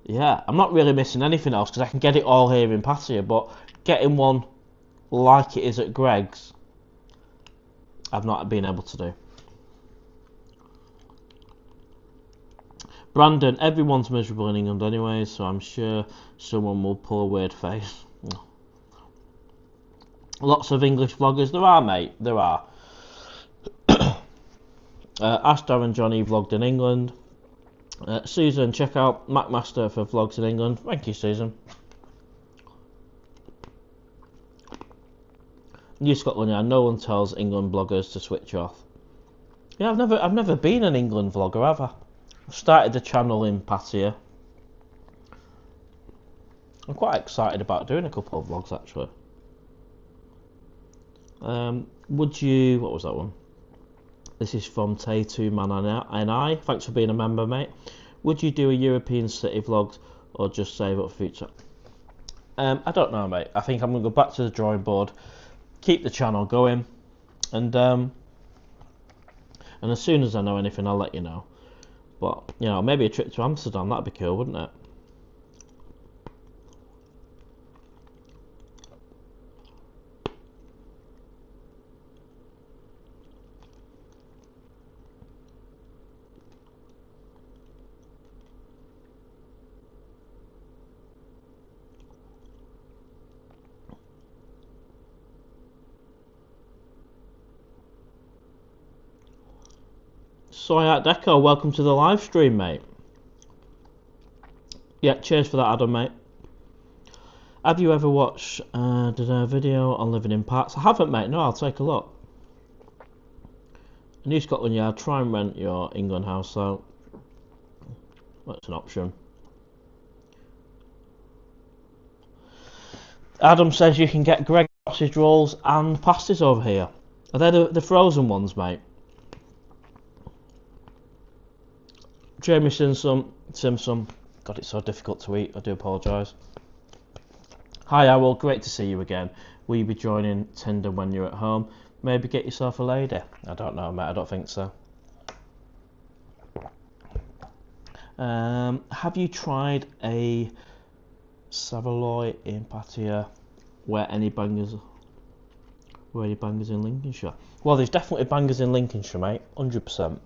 Yeah, I'm not really missing anything else because I can get it all here in Pattaya, but getting one like it is at Greggs, I've not been able to do. Brandon, everyone's miserable in England anyway, so I'm sure someone will pull a weird face. Lots of English vloggers. There are, mate. There are. Ask Darren Johnny vlogged in England. Susan, check out MacMaster for vlogs in England. Thank you, Susan. New Scotland Yard. No one tells England bloggers to switch off. Yeah, I've never been an England vlogger, have I? I started the channel in Pattaya. I'm quite excited about doing a couple of vlogs actually. Would you? What was that one? This is from Tay2 Man and I. Thanks for being a member, mate. Would you do a European city vlog or just save up for future? I don't know, mate. I think I'm gonna go back to the drawing board, keep the channel going, and as soon as I know anything, I'll let you know. But you know, maybe a trip to Amsterdam, that'd be cool, wouldn't it? Soyat Deco, welcome to the live stream, mate. Yeah, cheers for that, Adam, mate. Have you ever watched a video on living in Pats? I haven't, mate. No, I'll take a look. New Scotland Yard, try and rent your England house out. That's an option. Adam says you can get Greggs sausage rolls and pasties over here. Are they the frozen ones, mate? Jamie Simpson. God, it's so difficult to eat. I do apologise. Hi, Owl. Great to see you again. Will you be joining Tinder when you're at home? Maybe get yourself a lady. I don't know, mate. I don't think so. Have you tried a Savoy in Pattaya? Where any bangers in Lincolnshire? Well, there's definitely bangers in Lincolnshire, mate. 100%.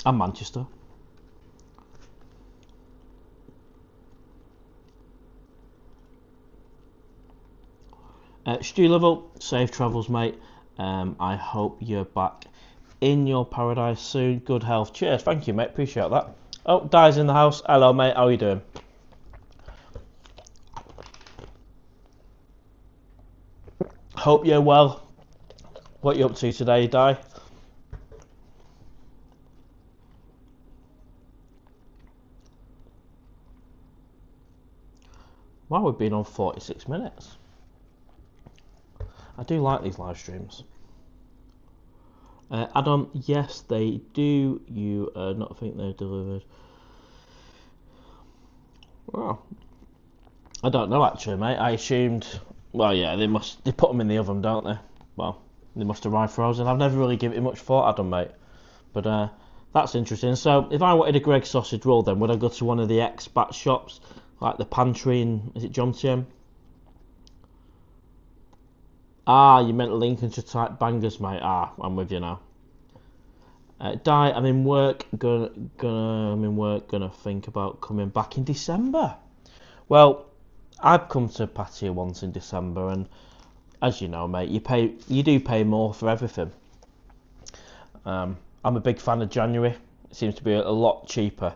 And Manchester. Stu Level, safe travels, mate. I hope you're back in your paradise soon. Good health. Cheers. Thank you, mate. Appreciate that. Oh, Di's in the house. Hello, mate. How are you doing? Hope you're well. What are you up to today, Di? Wow, we've been on 46 minutes. I do like these live streams. Adam, yes, they do. You not think they're delivered? Well, I don't know actually, mate. I assumed. Well, yeah, they put them in the oven, don't they? Well, they must arrive frozen. I've never really given it much thought, Adam, mate. But that's interesting. So, if I wanted a Greggs sausage roll, then would I go to one of the expat shops, like the pantry in, is it Jomtien? Ah, you meant Lincolnshire type bangers, mate. Ah, I'm with you now. Di, I'm in work. Gonna think about coming back in December. Well, I've come to Pattaya once in December, and as you know, mate, you do pay more for everything. I'm a big fan of January. It seems to be a lot cheaper.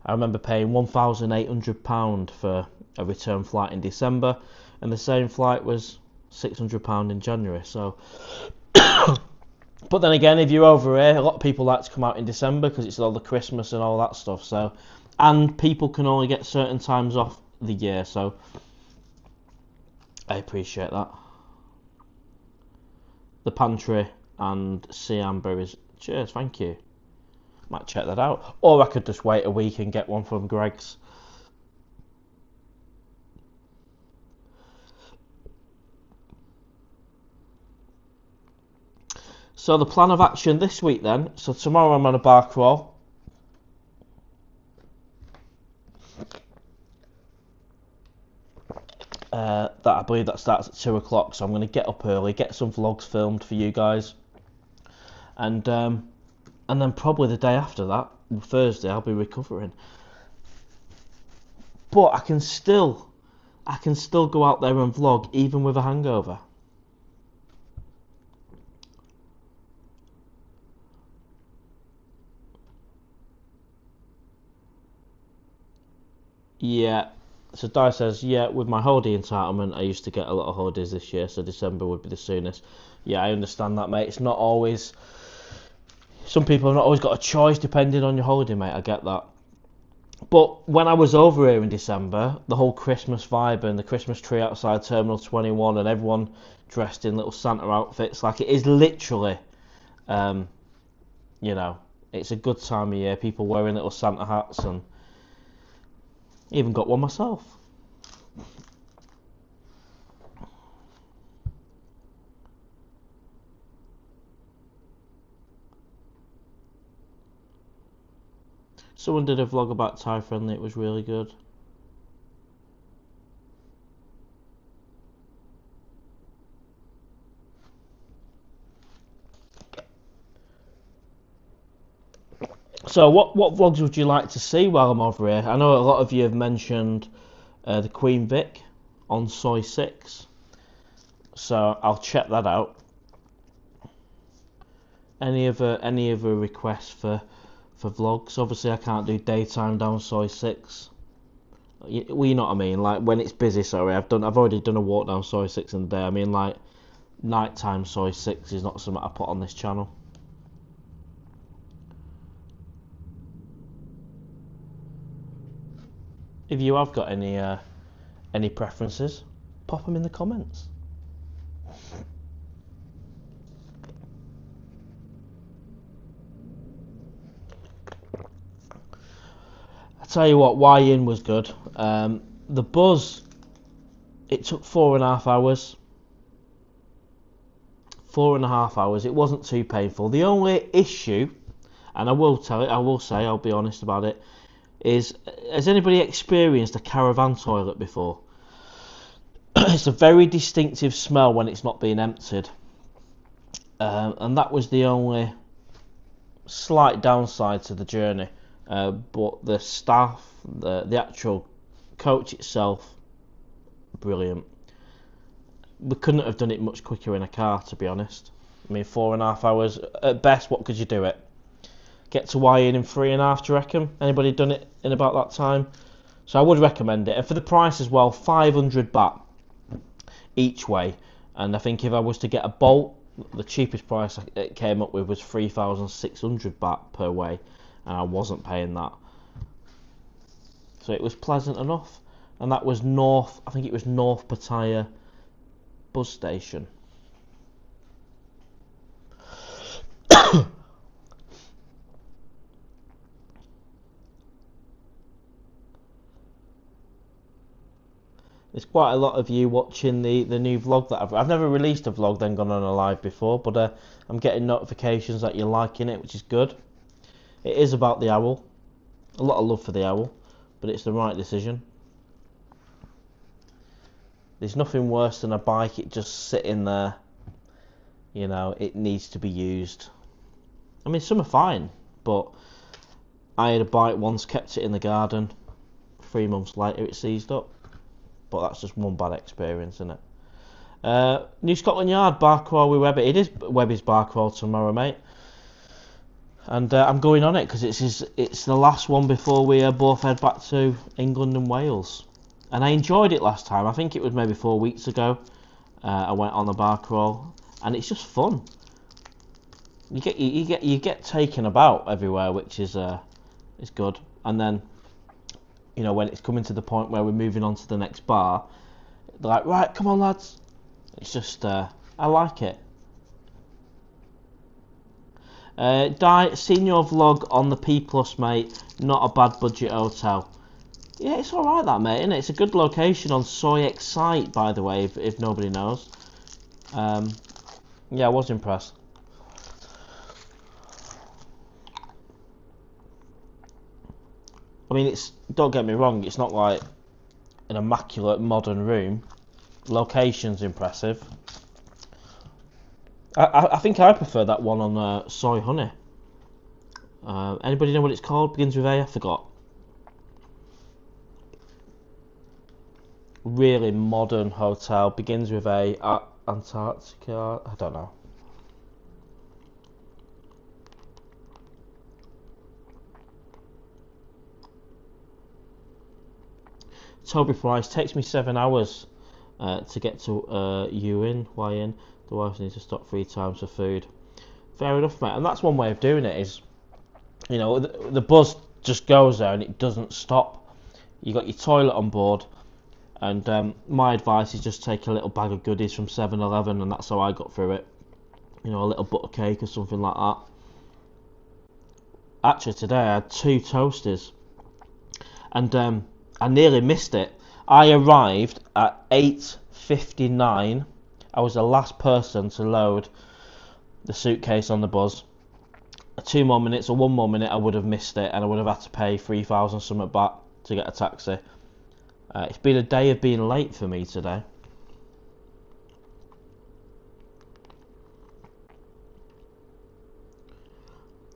I remember paying £1,800 for a return flight in December, and the same flight was £600 in January. So, but then again, if you're over here, a lot of people like to come out in December because it's all the Christmas and all that stuff. So, and people can only get certain times off the year. So, I appreciate that. The pantry and Siam berries. Cheers, thank you. Might check that out. Or I could just wait a week and get one from Greg's. So the plan of action this week then. So tomorrow I'm on a bar crawl. That I believe that starts at 2 o'clock. So I'm going to get up early, get some vlogs filmed for you guys. And then probably the day after that, Thursday, I'll be recovering. But I can still go out there and vlog even with a hangover. Yeah. So Di says, yeah, with my holiday entitlement, I used to get a lot of holidays this year, so December would be the soonest. Yeah, I understand that, mate. It's not always... Some people have not always got a choice depending on your holiday, mate. I get that. But when I was over here in December, the whole Christmas vibe and the Christmas tree outside Terminal 21 and everyone dressed in little Santa outfits, like it is literally, you know, it's a good time of year. People wearing little Santa hats and even got one myself. Someone did a vlog about Thai Friendly, it was really good. So what vlogs would you like to see while I'm over here? I know a lot of you have mentioned the Queen Vic on Soy 6. So I'll check that out. Any other requests for vlogs? Obviously I can't do daytime down Soy 6. You know what I mean? Like when it's busy, sorry, I've already done a walk down Soy 6 in the day. I mean like nighttime Soy 6 is not something I put on this channel. If you have got any preferences, pop them in the comments. I tell you what, Y-In was good. The buzz, it took 4.5 hours. 4.5 hours. It wasn't too painful. The only issue, and I will say, I'll be honest about it, is, has anybody experienced a caravan toilet before? It's a very distinctive smell when it's not being emptied, and that was the only slight downside to the journey. But the staff, the actual coach itself, brilliant. We couldn't have done it much quicker in a car, to be honest. I mean, 4.5 hours at best. What could you do it? Get to Y-In 3.5, do you reckon? Anybody done it in about that time? So I would recommend it. And for the price as well, 500 baht each way. And I think if I was to get a bolt, the cheapest price it came up with was 3,600 baht per way. And I wasn't paying that. So it was pleasant enough. And that was North, I think it was North Pattaya bus station. There's quite a lot of you watching the new vlog that I've never released a vlog then gone on a live before, but I'm getting notifications that you're liking it, which is good. It is about the owl. A lot of love for the owl, but it's the right decision. There's nothing worse than a bike, it just sitting there. You know, it needs to be used. I mean, some are fine, but I had a bike once, kept it in the garden. 3 months later, it seized up. But that's just one bad experience, isn't it? New Scotland Yard bar crawl with Webby. It is Webby's bar crawl tomorrow, mate. And I'm going on it because it's the last one before we both head back to England and Wales. And I enjoyed it last time. I think it was maybe 4 weeks ago. I went on the bar crawl, and it's just fun. You get taken about everywhere, which is good. And then, you know, when it's coming to the point where we're moving on to the next bar, they're like, right, come on, lads. It's just, I like it. Seen your vlog on the P Plus, mate. Not a bad budget hotel. Yeah, it's alright that, mate, isn't it? It's a good location on Soy Excite, by the way, if nobody knows. Yeah, I was impressed. I mean, don't get me wrong, it's not like an immaculate modern room. Location's impressive. I think I prefer that one on Soy Honey. Anybody know what it's called? Begins with A, I forgot. Really modern hotel, begins with A, at Antarctica, I don't know. Toby Price, takes me 7 hours to get to Hue-in. The wife needs to stop 3 times for food. Fair enough, mate, and that's one way of doing it is, you know, the bus just goes there and it doesn't stop. You got your toilet on board, and my advice is just take a little bag of goodies from 7-Eleven, and that's how I got through it. You know, a little butter cake or something like that. Actually, today I had 2 toasters, and I nearly missed it. I arrived at 8:59. I was the last person to load the suitcase on the bus. 2 more minutes or 1 more minute, I would have missed it, and I would have had to pay 3,000 something back to get a taxi. It's been a day of being late for me today.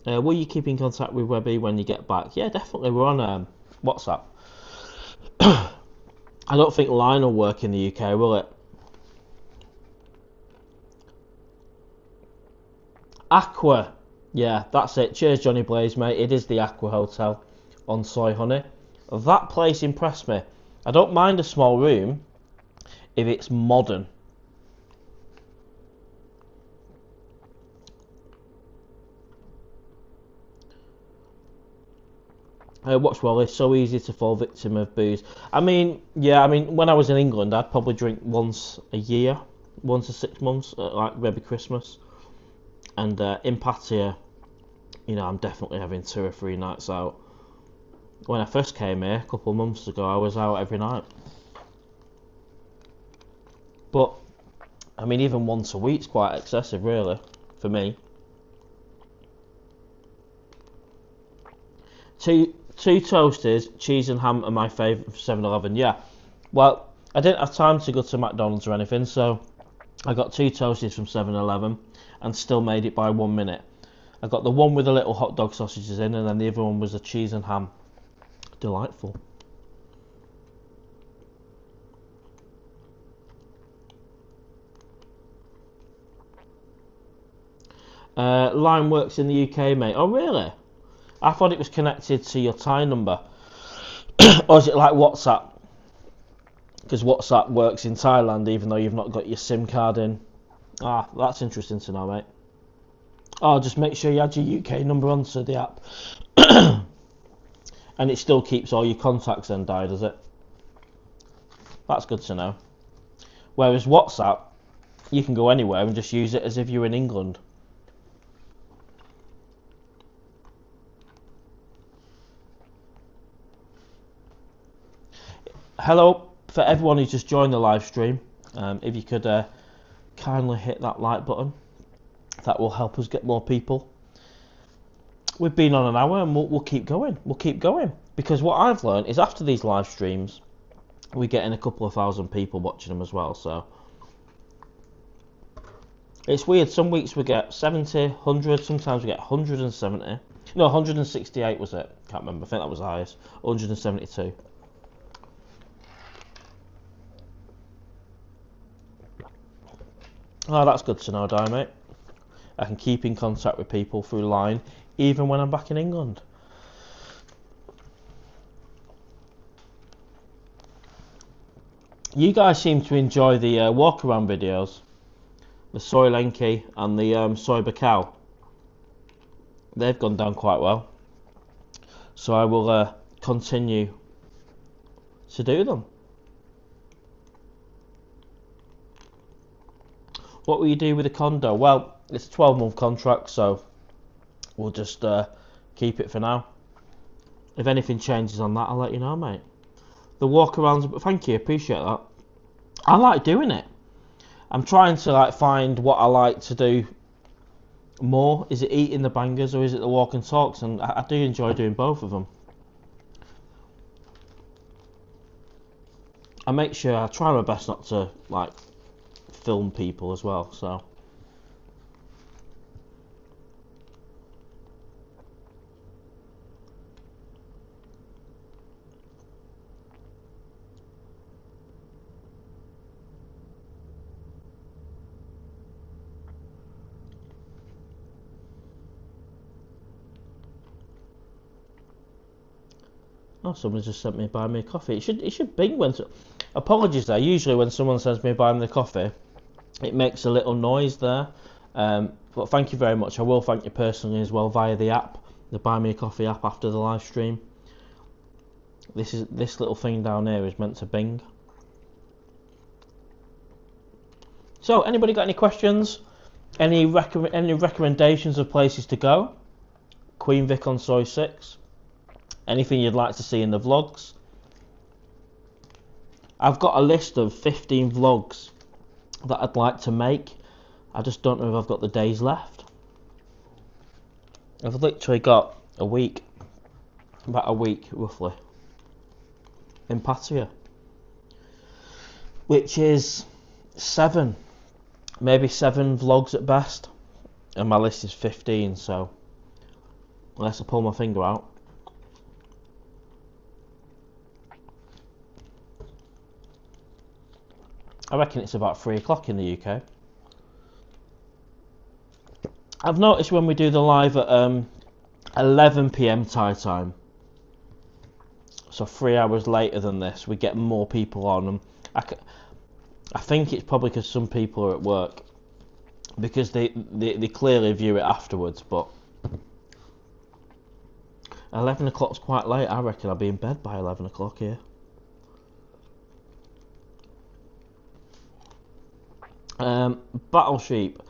Will you keep in contact with Webby when you get back? Yeah, definitely. We're on WhatsApp. I don't think Line will work in the UK, will it? Aqua. Yeah, that's it. Cheers, Johnny Blaze, mate. It is the Aqua Hotel on Soy Honey. That place impressed me. I don't mind a small room if it's modern. Watch Wally, so easy to fall victim of booze. I mean, yeah, when when I was in England, I'd probably drink once a year, once a 6 months, like maybe Christmas. And in Pattaya, you know, I'm definitely having 2 or 3 nights out. When I first came here, a couple of months ago, I was out every night. But, I mean, even once a week's quite excessive, really, for me. Two toasters, cheese and ham are my favourite from 7-Eleven. Yeah, well, I didn't have time to go to McDonald's or anything, so I got 2 toasters from 7-Eleven and still made it by 1 minute. I got the one with the little hot dog sausages in, and then the other one was a cheese and ham. Delightful. Line works in the UK, mate. Oh, really? I thought it was connected to your Thai number. Or is it like WhatsApp? Because WhatsApp works in Thailand even though you've not got your SIM card in. Ah, that's interesting to know, mate. Oh, just make sure you add your UK number onto the app. And it still keeps all your contacts then, does it? That's good to know. Whereas WhatsApp, you can go anywhere and just use it as if you're in England. Hello, for everyone who's just joined the live stream, if you could kindly hit that like button, that will help us get more people. We've been on an hour and we'll keep going. We'll keep going. Because what I've learned is after these live streams, we get in a couple of thousand people watching them as well. So it's weird. Some weeks we get 70, 100, sometimes we get 170. No, 168 was it. Can't remember. I think that was the highest. 172. Oh, that's good to know, mate. I can keep in contact with people through Line, even when I'm back in England. You guys seem to enjoy the walk around videos, the soy lenki and the soy bacao. They've gone down quite well, so I will continue to do them. What will you do with the condo? Well, it's a 12-month contract, so we'll just keep it for now. If anything changes on that, I'll let you know, mate. The walk-arounds, but thank you, appreciate that. I like doing it. I'm trying to like find what I like to do more. Is it eating the bangers or is it the walk and talks? And I do enjoy doing both of them. I try my best not to like film people as well, so. Oh, someone just sent me buy me a coffee. It should bing when. Apologies there. Usually when someone sends me buy me the coffee, it makes a little noise there. But thank you very much. I will thank you personally as well via the app, the Buy Me a Coffee app after the live stream. This little thing down here is meant to bing. So, anybody got any questions? Any recommendations of places to go? Queen Vic on Soy 6. Anything you'd like to see in the vlogs? I've got a list of 15 vlogs that I'd like to make. I just don't know if I've got the days left. I've literally got a week, about a week roughly, in Pattaya, which is 7, maybe 7 vlogs at best, and my list is 15, so unless I pull my finger out. I reckon it's about 3 o'clock in the UK. I've noticed when we do the live at 11 PM Thai time, so 3 hours later than this, we get more people on, and I think it's probably because some people are at work, because they clearly view it afterwards, but 11 o'clock's quite late. I reckon I'll be in bed by 11 o'clock here. Battle Sheep,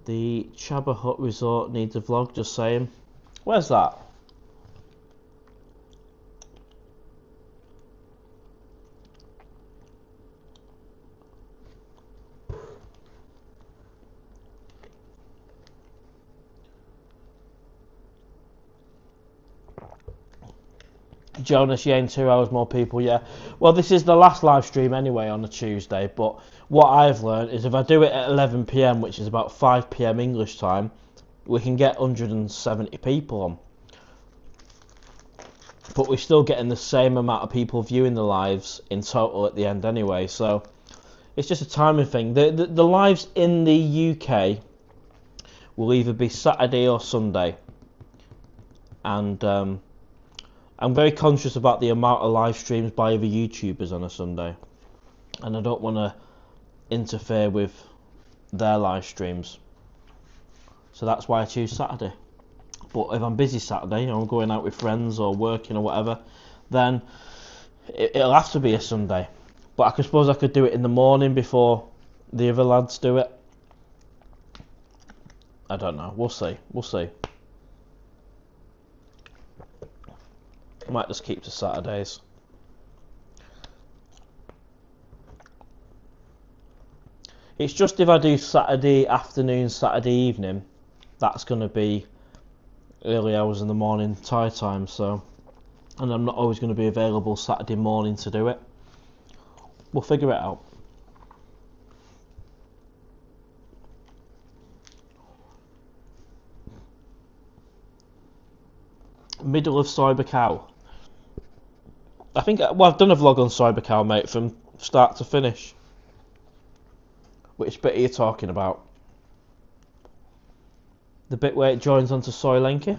the Chaba Hut Resort needs a vlog, just saying. Where's that? Jonas Yane, 2 hours more people, yeah. Well, this is the last live stream anyway on a Tuesday, but what I've learned is if I do it at 11 PM, which is about 5 PM English time, we can get 170 people on. But we're still getting the same amount of people viewing the lives in total at the end anyway, so it's just a timing thing. The lives in the UK will either be Saturday or Sunday, and I'm very conscious about the amount of live streams by other YouTubers on a Sunday, and I don't want to interfere with their live streams, so that's why I choose Saturday. But if I'm busy Saturday, I'm going out with friends or working or whatever, then it'll have to be a Sunday. But I suppose I could do it in the morning before the other lads do it. I don't know, we'll see. I might just keep to Saturdays. It's just if I do Saturday afternoon, Saturday evening, that's going to be early hours in the morning Thai time, so, and I'm not always going to be available Saturday morning to do it. We'll figure it out. Middle of Cybercow. I think, well, I've done a vlog on Cybercow, mate, from start to finish. Which bit are you talking about? The bit where it joins onto Soy Lenki?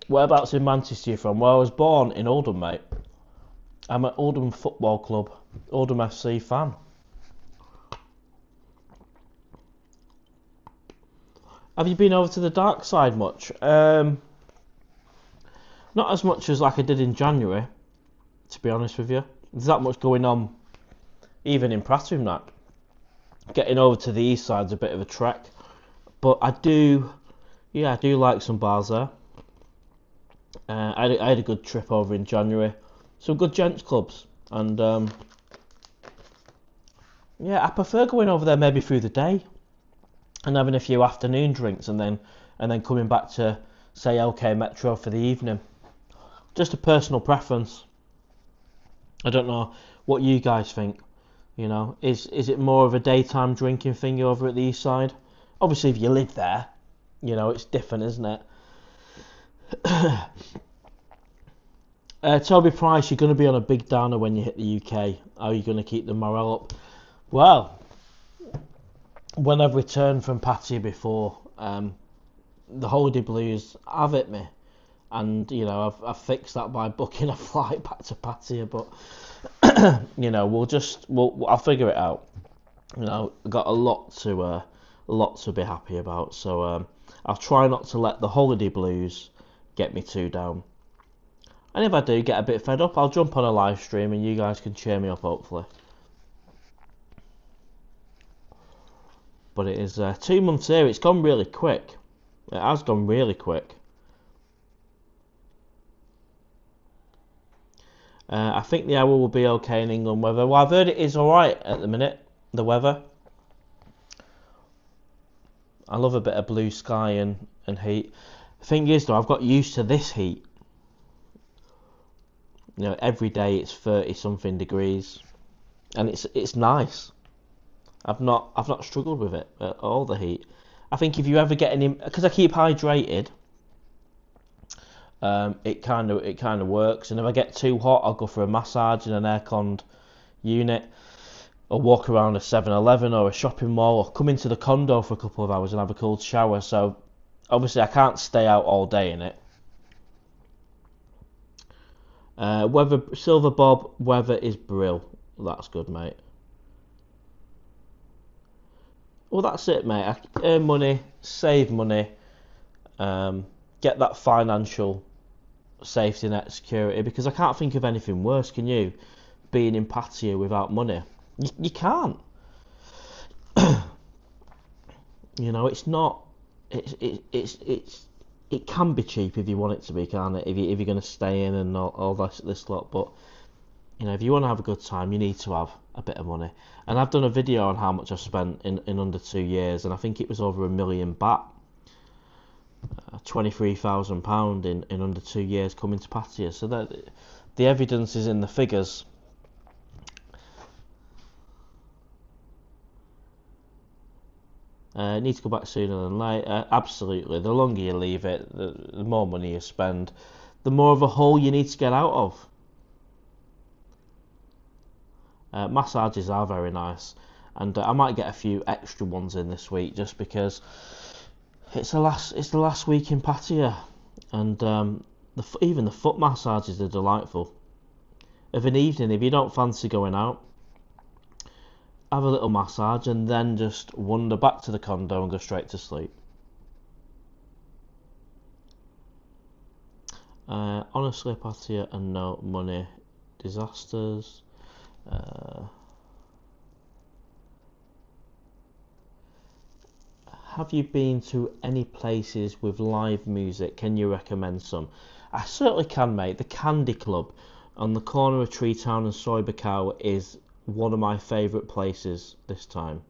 Whereabouts in Manchester are you from? Well, I was born in Oldham, mate. I'm an Oldham Football Club, Oldham FC fan. Have you been over to the dark side much? Not as much as like I did in January, to be honest with you. There's that much going on, even in Pattaya and that. Getting over to the east side's a bit of a trek, but I do like some bars there. I had a good trip over in January, some good gents clubs, and I prefer going over there maybe through the day and having a few afternoon drinks, and then coming back to say OK Metro for the evening. Just a personal preference. I don't know what you guys think. You know, is it more of a daytime drinking thing over at the east side? Obviously, if you live there, you know, it's different, isn't it? Toby Price, you're going to be on a big downer when you hit the UK. How are you going to keep the morale up? Well, when I've returned from Pattaya before, the holiday blues have hit me. And, you know, I've fixed that by booking a flight back to Pattaya, but... you know, I'll figure it out. You know, I've got a lot to be happy about. So I'll try not to let the holiday blues get me too down. And if I do get a bit fed up, I'll jump on a live stream and you guys can cheer me up, hopefully. But it is 2 months here. It's gone really quick. It has gone really quick. I think the hour will be okay in England weather. Well, I've heard it is alright at the minute, the weather. I love a bit of blue sky and heat. The thing is though, I've got used to this heat. You know, every day it's 30 something degrees. And it's nice. I've not struggled with it at all, the heat. I think if you ever get any, because I keep hydrated, it kind of works. And if I get too hot, I'll go for a massage in an air-conned unit, or walk around a 7-Eleven or a shopping mall, or come into the condo for a couple of hours and have a cold shower. So obviously I can't stay out all day in it. Weather, Silver Bob, weather is brill. That's good, mate. Well, that's it, mate. I earn money, save money, get that financial safety net security, because I can't think of anything worse, can you? Being in Pattaya without money. You can't. You know, it's not. It can be cheap if you want it to be, can't it? If you're going to stay in and all this lot, but you know, if you want to have a good time, you need to have a bit of money. And I've done a video on how much I've spent in under 2 years, and I think it was over 1 million baht. £23,000 in under 2 years coming to Pattaya. So that the evidence is in the figures. Need to go back sooner than later. Absolutely. The longer you leave it, the more money you spend, the more of a hole you need to get out of. Massages are very nice, and I might get a few extra ones in this week just because it's the last week in Pattaya, and even the foot massages are delightful. Of an evening, if you don't fancy going out, have a little massage and then just wander back to the condo and go straight to sleep. Honestly, Pattaya and no money disasters. Have you been to any places with live music? Can you recommend some? I certainly can, mate. The Candy Club on the corner of Tree Town and Soy Bacau is one of my favourite places this time.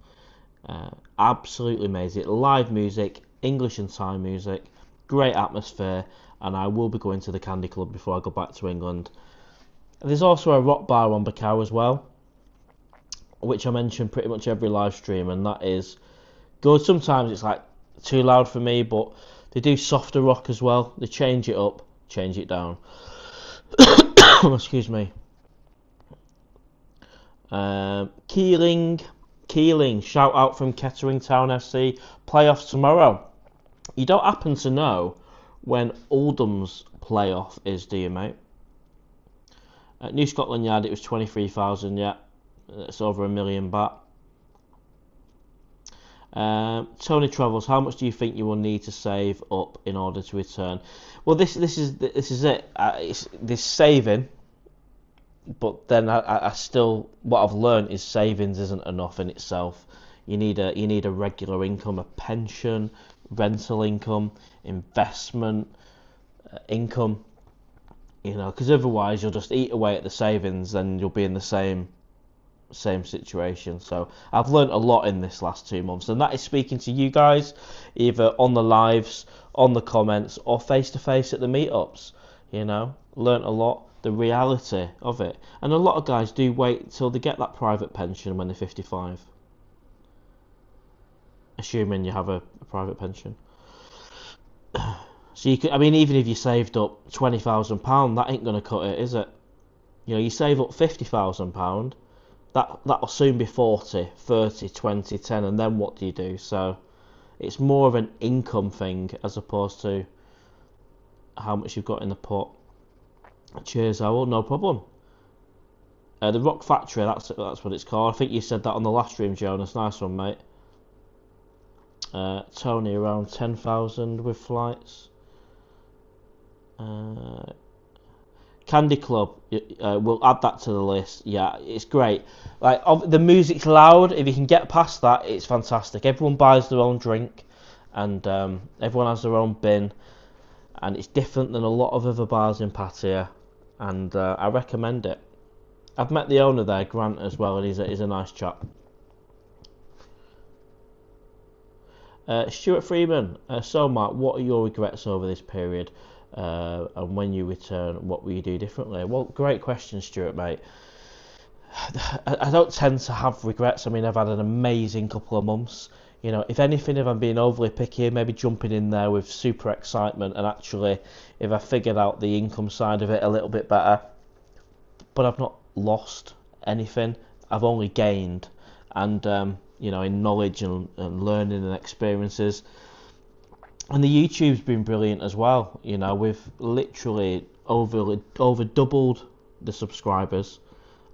Absolutely amazing. Live music, English and Thai music, great atmosphere, and I will be going to the Candy Club before I go back to England. There's also a rock bar on Bacau as well, which I mention pretty much every live stream, and that is good. Sometimes it's like too loud for me, but they do softer rock as well. They change it up, change it down. Excuse me. Keeling, shout out from Kettering Town FC. Playoffs tomorrow. You don't happen to know when Oldham's playoff is, do you, mate? At New Scotland Yard, it was 23,000. Yeah, it's over 1 million baht. Tony Travels, how much do you think you will need to save up in order to return? Well, this is it. It's this saving, but then I still, what I've learned is savings isn't enough in itself. You need a regular income, a pension, rental income, investment income. Because otherwise you'll just eat away at the savings, and you'll be in the same situation. So I've learned a lot in this last 2 months, and that is speaking to you guys, either on the lives, on the comments, or face to face at the meetups. Learned a lot, the reality of it. And a lot of guys do wait till they get that private pension when they're 55, assuming you have a private pension. So even if you saved up £20,000, that ain't gonna cut it, is it? You save up £50,000, that'll soon be 40, 30, 20, 10, and then what do you do? So it's more of an income thing as opposed to how much you've got in the pot. Cheers, Owl, no problem. The Rock Factory, that's what it's called. I think you said that on the last stream, Jonas. Nice one, mate. Tony, around 10,000 with flights. Candy Club, we'll add that to the list. Yeah, it's great. Like, the music's loud. If you can get past that, it's fantastic. Everyone buys their own drink, and everyone has their own bin, and it's different than a lot of other bars in Pattaya, and I recommend it. I've met the owner there, Grant, as well, and he's a nice chap. Stuart Freeman, so Mark, what are your regrets over this period? And when you return, what will you do differently? Well, great question, Stuart, mate. I don't tend to have regrets. I've had an amazing couple of months. If anything, if I'm being overly picky, maybe jumping in there with super excitement, and actually, if I figured out the income side of it a little bit better, but I've not lost anything. I've only gained, and in knowledge and learning and experiences. And the YouTube's been brilliant as well. We've literally over doubled the subscribers.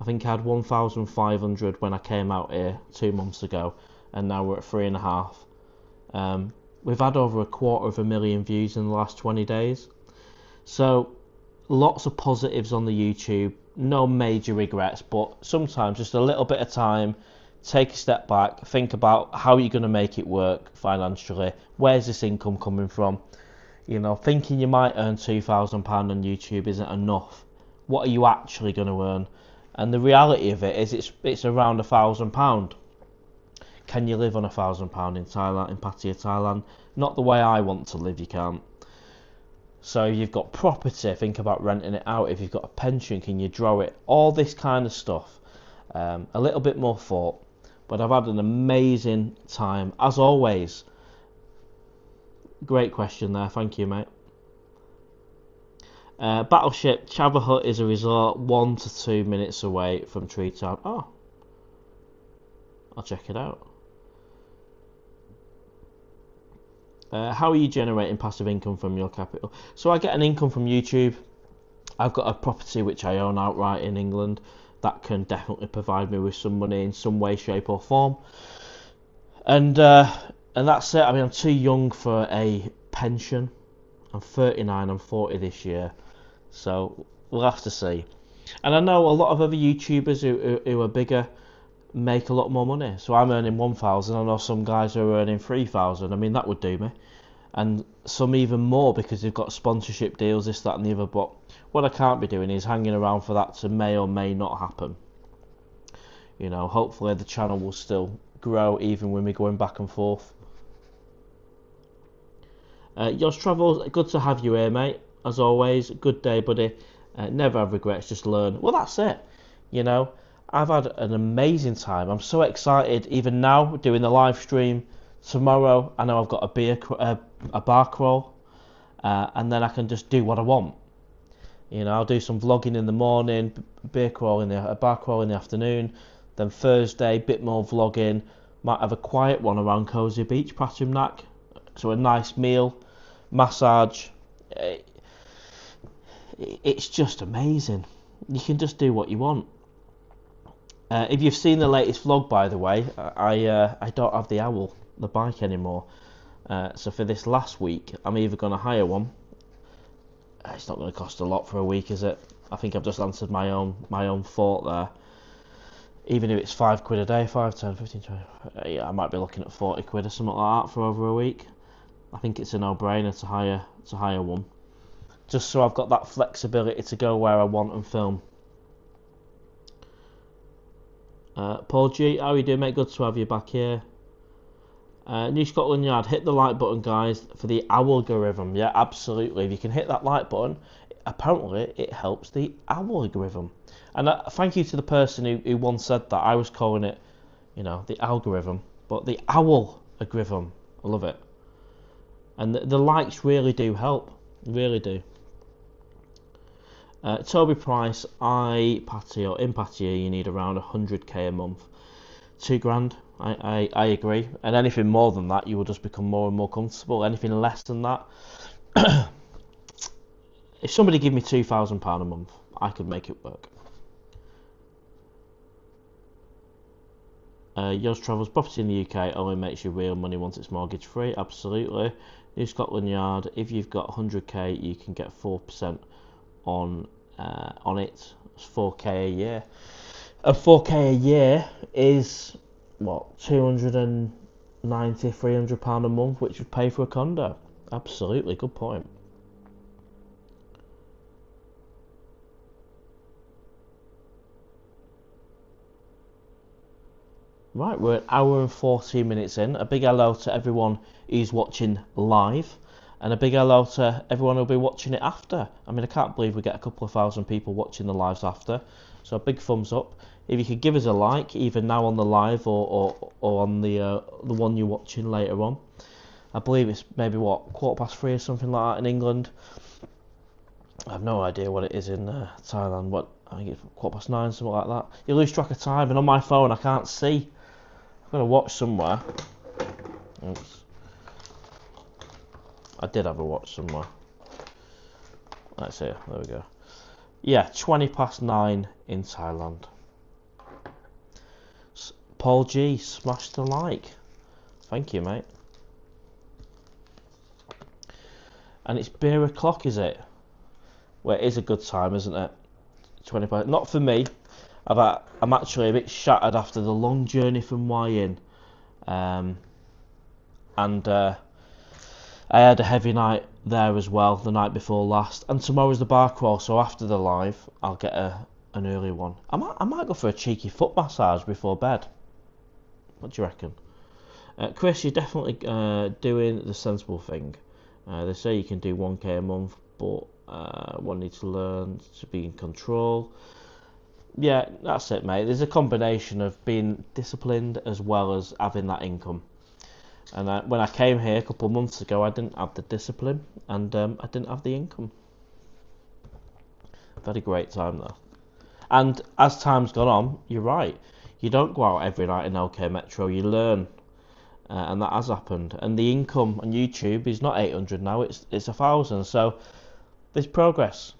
I think I had 1,500 when I came out here 2 months ago, and now we're at 3.5. We've had over 250,000 views in the last 20 days. So lots of positives on the YouTube. No major regrets, but sometimes just a little bit of time. Take a step back, think about how you're going to make it work financially. Where's this income coming from? Thinking you might earn £2,000 on YouTube isn't enough. What are you actually going to earn? And the reality of it is it's around £1,000. Can you live on £1,000 in Thailand, in Pattaya, Thailand? Not the way I want to live, you can't. So if you've got property, think about renting it out. If you've got a pension, can you draw it? All this kind of stuff. A little bit more thought. But I've had an amazing time, as always. Great question there, thank you, mate. Battleship, Chava Hut is a resort 1 to 2 minutes away from Tree Town. Oh, I'll check it out. How are you generating passive income from your capital? So I get an income from YouTube. I've got a property which I own outright in England. That can definitely provide me with some money in some way, shape or form. And that's it. I'm too young for a pension. I'm 39, I'm 40 this year. So we'll have to see. And I know a lot of other YouTubers who are bigger make a lot more money. So I'm earning 1,000. I know some guys are earning 3,000. That would do me. And some even more because they've got sponsorship deals, this, that and the other. But what I can't be doing is hanging around for that to may or may not happen. Hopefully the channel will still grow even when we're going back and forth. Yours Travels, good to have you here, mate. As always, good day, buddy. Never have regrets, just learn. Well, that's it. I've had an amazing time. I'm so excited, even now, doing the live stream. Tomorrow, I know I've got a bar crawl, and then I can just do what I want. I'll do some vlogging in the morning, a bar crawl in the afternoon. Then Thursday, bit more vlogging. Might have a quiet one around Cozy Beach, Pratumnak. So a nice meal, massage. It's just amazing. You can just do what you want. If you've seen the latest vlog, by the way, I don't have the owl. the bike anymore. So for this last week, I'm either going to hire one. It's not going to cost a lot for a week, is it? I think I've just answered my own thought there. Even if it's £5 a day, 5, 10, 15, 20, yeah, I might be looking at 40 quid or something like that for over a week. I think it's a no-brainer to hire one, just so I've got that flexibility to go where I want and film. Paul G, how are you doing, mate? Good to have you back here. New Scotland Yard, hit the like button, guys, for the algorithm. Yeah, absolutely. If you can hit that like button, apparently it helps the algorithm. And thank you to the person who once said that. I was calling it, the algorithm, but the owl-algorithm. I love it. And the likes really do help, really do. Toby Price, in Pattaya you need around 100k a month. 2 grand, I agree. And anything more than that, you will just become more and more comfortable. Anything less than that, if somebody give me £2,000 a month, I could make it work. Yours Travels, property in the UK only makes you real money once it's mortgage free. Absolutely. New Scotland Yard, if you've got 100k, you can get 4% on it. It's 4k a year. And 4k a year is what, £290, £300 a month, which would pay for a condo. Absolutely, good point. Right, we're an hour and 14 minutes in. A big hello to everyone who's watching live, and a big hello to everyone who'll be watching it after. I mean, I can't believe we get a couple of thousand people watching the lives after. So a big thumbs up. If you could give us a like, either now on the live or on the one you're watching later on. I believe it's maybe 3:15 or something like that in England. I have no idea what it is in Thailand. I think it's 9:15, something like that. You lose track of time, and on my phone I can't see. I've got to watch somewhere. Oops. I did have a watch somewhere. Let's see. There we go. Yeah, 9:20 in Thailand. Paul G, smash the like. Thank you, mate. And it's beer o'clock, is it? Well, it is a good time, isn't it? 20 Not for me. I'm actually a bit shattered after the long journey from Wayin. I had a heavy night there as well, the night before last. And tomorrow's the bar crawl, so after the live, I'll get an early one. I might go for a cheeky foot massage before bed. What do you reckon? Chris, you're definitely doing the sensible thing. They say you can do 1k a month, but one needs to learn to be in control. Yeah, that's it, mate. There's a combination of being disciplined as well as having that income. And when I came here a couple of months ago, I didn't have the discipline and I didn't have the income. I've had a great time though. And as time's gone on, you're right. You don't go out every night in OK Metro. You learn, and that has happened. And the income on YouTube is not 800 now. It's 1,000. So there's progress.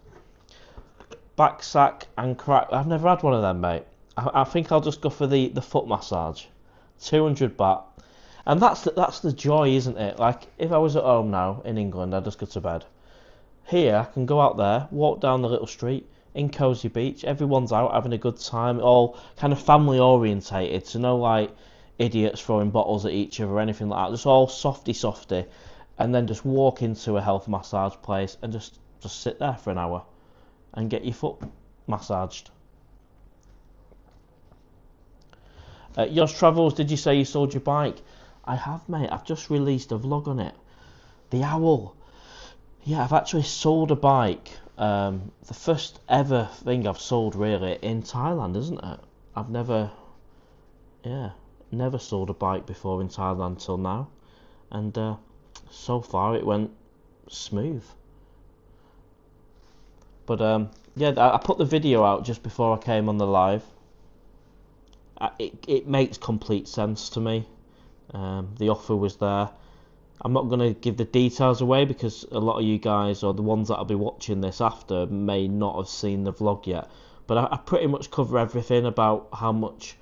Back sack and crack. I've never had one of them, mate. I think I'll just go for the foot massage. 200 baht. And that's the joy, isn't it? Like, if I was at home now in England, I'd just go to bed. Here, I can go out there, walk down the little street in Cozy Beach. Everyone's out having a good time, all kind of family orientated. So no like idiots throwing bottles at each other or anything like that. Just all softy, and then just walk into a health massage place and just sit there for an hour and get your foot massaged. Yours Travels, did you say you sold your bike? I have, mate. I've just released a vlog on it. The Owl. Yeah, I've actually sold a bike. The first ever thing I've sold really in Thailand, isn't it? I've never sold a bike before in Thailand till now. And so far it went smooth. But yeah, I put the video out just before I came on the live. It makes complete sense to me. The offer was there. I'm not going to give the details away because a lot of you guys, or the ones that will be watching this after, may not have seen the vlog yet. But I pretty much cover everything about how much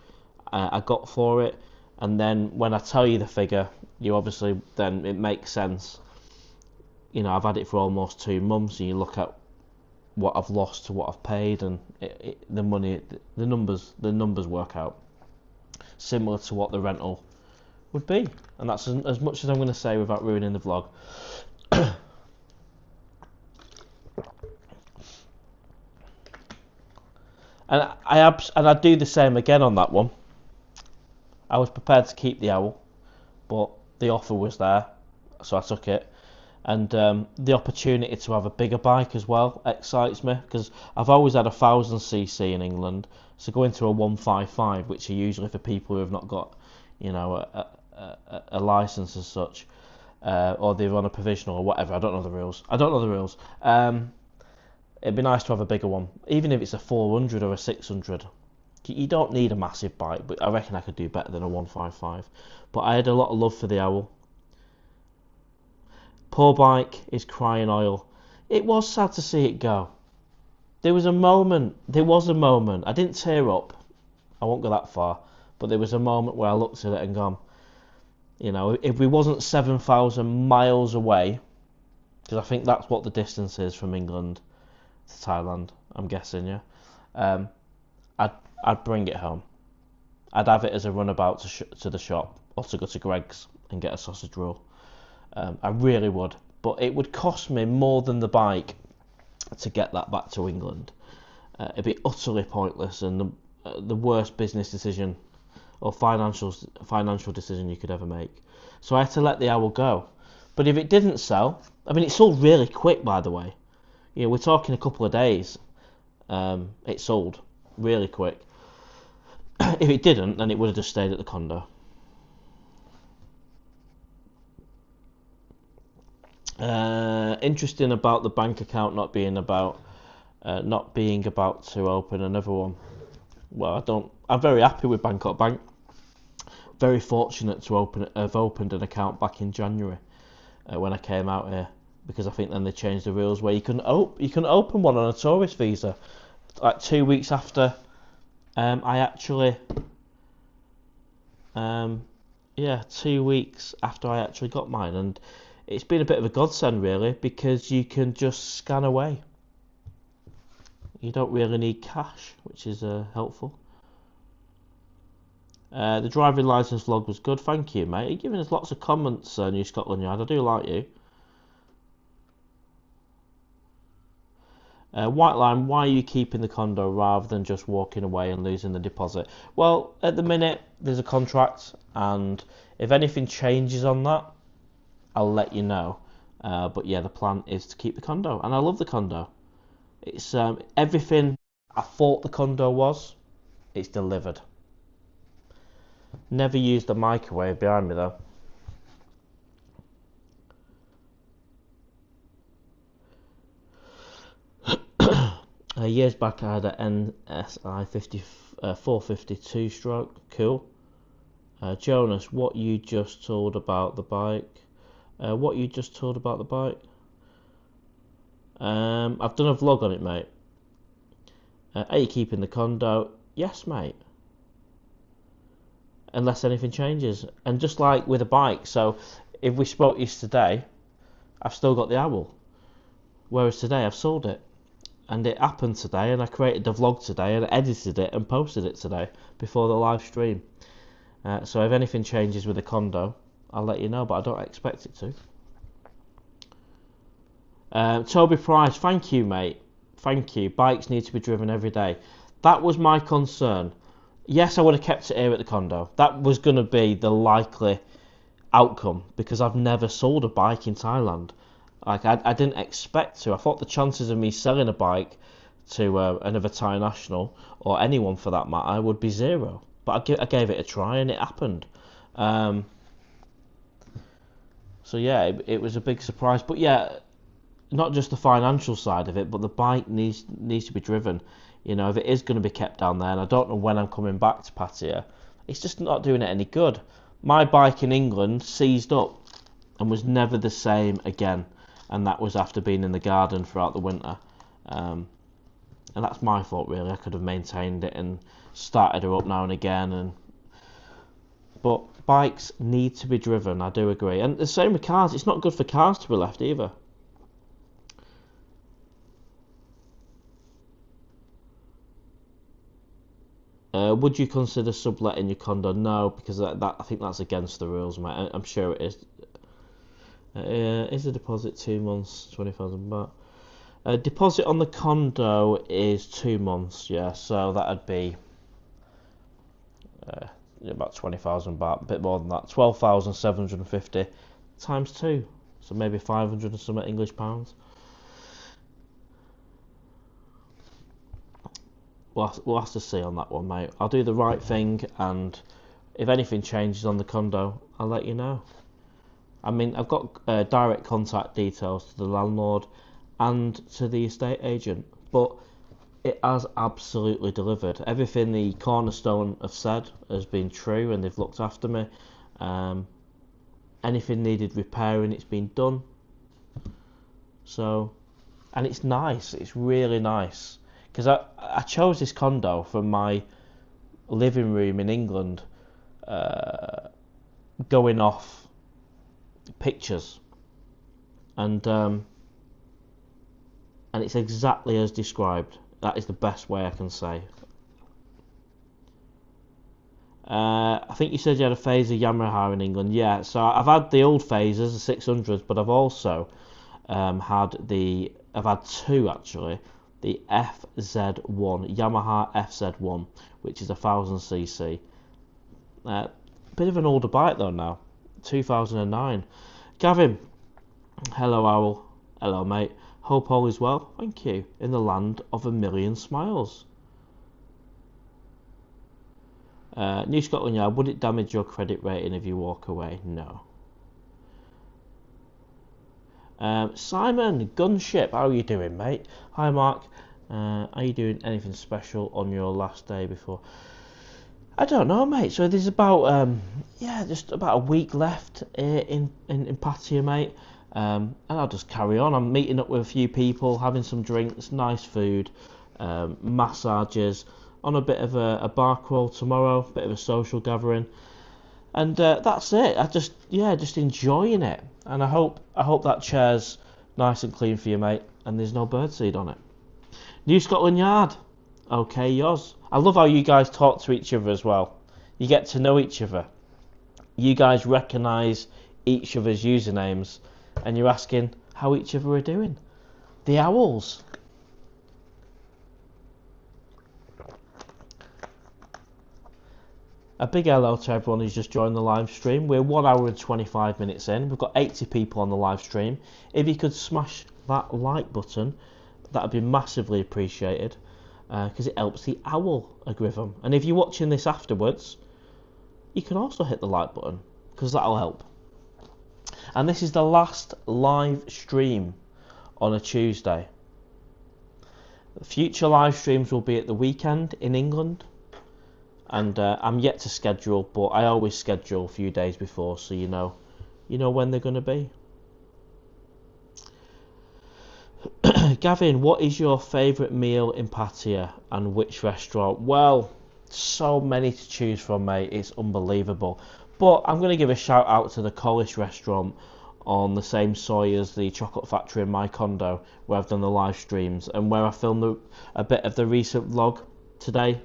I got for it. And then when I tell you the figure, you obviously, then it makes sense. You know, I've had it for almost 2 months, and you look at what I've lost to what I've paid, and the money, the numbers work out similar to what the rental would be. And that's as much as I'm going to say without ruining the vlog. And I do the same again on that one. I was prepared to keep the owl, but the offer was there, so I took it. And the opportunity to have a bigger bike as well excites me, because I've always had a 1000cc in England, so going to a 155, which are usually for people who have not got, you know, a license as such, or they're on a provisional or whatever. I don't know the rules. It'd be nice to have a bigger one, even if it's a 400 or a 600. You don't need a massive bike, but I reckon I could do better than a 155. But I had a lot of love for the owl. Poor bike is crying oil. It was sad to see it go. There was a moment. I didn't tear up. I won't go that far. But there was a moment where I looked at it and gone, you know, if we wasn't 7,000 miles away, because I think that's what the distance is from England to Thailand, I'm guessing, yeah. I'd bring it home. I'd have it as a runabout to the shop, or to go to Greg's and get a sausage roll. I really would, but it would cost me more than the bike to get that back to England. It'd be utterly pointless, and the worst business decision or financial decision you could ever make. So I had to let the owl go. But if it didn't sell, I mean, it sold really quick, by the way. You know, we're talking a couple of days. It sold really quick. If it didn't, then it would have just stayed at the condo. Interesting about the bank account not being about to open another one. Well, I'm very happy with Bangkok Bank. Very fortunate to have opened an account back in January when I came out here, because I think then they changed the rules where you can open one on a tourist visa, like 2 weeks after I actually 2 weeks after I actually got mine, and it's been a bit of a godsend really, because you can just scan away. You don't really need cash, which is helpful. The driving licence vlog was good, thank you, mate. You're giving us lots of comments, New Scotland Yard. I do like you. White Line, why are you keeping the condo rather than just walking away and losing the deposit? Well, at the minute, there's a contract, and if anything changes on that, I'll let you know. But yeah, the plan is to keep the condo, and I love the condo. It's everything I thought the condo was. It's delivered. Never used the microwave behind me though. Years back I had an NSI 452 stroke. Cool. Jonas, what you just told about the bike? I've done a vlog on it, mate. Are you keeping the condo? Yes, mate. Unless anything changes. And just like with a bike, so if we spoke yesterday, I've still got the owl. Whereas today I've sold it. And it happened today, and I created the vlog today, and I edited it and posted it today before the live stream. So if anything changes with the condo, I'll let you know, but I don't expect it to. Toby Price, thank you, mate. Thank you. Bikes need to be driven every day. That was my concern. Yes, I would have kept it here at the condo. That was going to be the likely outcome, because I've never sold a bike in Thailand. Like, I didn't expect to. I thought the chances of me selling a bike to another Thai national, or anyone for that matter, would be zero. But I gave it a try, and it happened. So yeah, it was a big surprise. But yeah, not just the financial side of it, but the bike needs to be driven. You know, if it is going to be kept down there, and I don't know when I'm coming back to Pattaya, it's just not doing it any good. My bike in England seized up and was never the same again, and that was after being in the garden throughout the winter. And that's my fault really. I could have maintained it and started her up now and again, and But bikes need to be driven, I do agree. And the same with cars, it's not good for cars to be left either. Would you consider subletting your condo? No, because that I think that's against the rules, mate. I'm sure it is. Is the deposit 2 months, 20,000 baht? Deposit on the condo is 2 months, yeah. So that'd be about 20,000 baht, a bit more than that. 12,750 times 2, so maybe 500 and some English pounds. We'll have to see on that one, mate. I'll do the right thing, and if anything changes on the condo, I'll let you know. I mean, I've got direct contact details to the landlord and to the estate agent, but it has absolutely delivered. Everything the cornerstone have said has been true, and they've looked after me. Anything needed repairing, it's been done. So, and it's nice. It's really nice. Because I chose this condo from my living room in England, going off pictures, and it's exactly as described. That is the best way I can say. I think you said you had a Phaser Yamaha in England. Yeah, so I've had the old Phasers, the 600s, but I've also I've had two actually. The FZ1, Yamaha FZ1, which is 1000cc. Bit of an older bike though now, 2009. Gavin, hello Owl, hello mate. Hope all is well, thank you. In the land of a million smiles. New Scotland Yard, would it damage your credit rating if you walk away? No. Simon, Gunship, how are you doing, mate? Hi, Mark. Are you doing anything special on your last day before? I don't know, mate. So there's about just about a week left in Pattaya, mate. And I'll just carry on. I'm meeting up with a few people, having some drinks, nice food, massages, on a bit of a bar crawl tomorrow, bit of a social gathering, and that's it. Just enjoying it. And I hope that chair's nice and clean for you, mate, and there's no birdseed on it. New Scotland Yard. Okay, yours. I love how you guys talk to each other as well. You get to know each other. You guys recognise each other's usernames, and you're asking how each other are doing. The Owls. A big hello to everyone who's just joined the live stream. We're 1 hour and 25 minutes in. We've got 80 people on the live stream. If you could smash that like button, that would be massively appreciated, because it helps the owl algorithm. And if you're watching this afterwards, you can also hit the like button, because that'll help. And this is the last live stream on a Tuesday. The future live streams will be at the weekend in England. And I'm yet to schedule, but I always schedule a few days before, so you know when they're going to be. Gavin, what is your favourite meal in Pattaya and which restaurant? Well, so many to choose from, mate. It's unbelievable. But I'm going to give a shout out to the Collish restaurant on the same soil as the Chocolate Factory in my condo, where I've done the live streams and where I filmed a bit of the recent vlog today.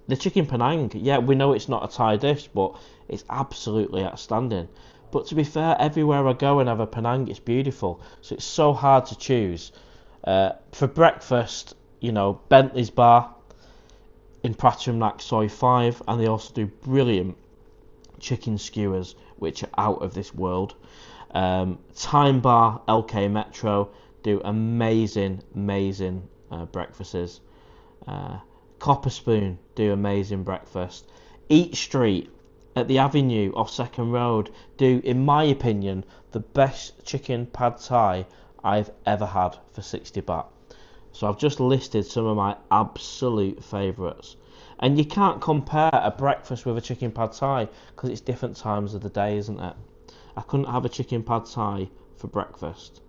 The chicken Penang, yeah, we know it's not a Thai dish, but it's absolutely outstanding. But to be fair, everywhere I go and have a Penang, it's beautiful. So it's so hard to choose. For breakfast, Bentley's Bar in Pratumnak Soy 5, and they also do brilliant chicken skewers, which are out of this world. Time Bar, LK Metro, do amazing breakfasts. Copper Spoon do amazing breakfast. Eat Street at the Avenue off Second Road do, in my opinion, the best chicken pad thai I've ever had for 60 baht. So I've just listed some of my absolute favourites. And you can't compare a breakfast with a chicken pad thai because it's different times of the day, isn't it? I couldn't have a chicken pad thai for breakfast.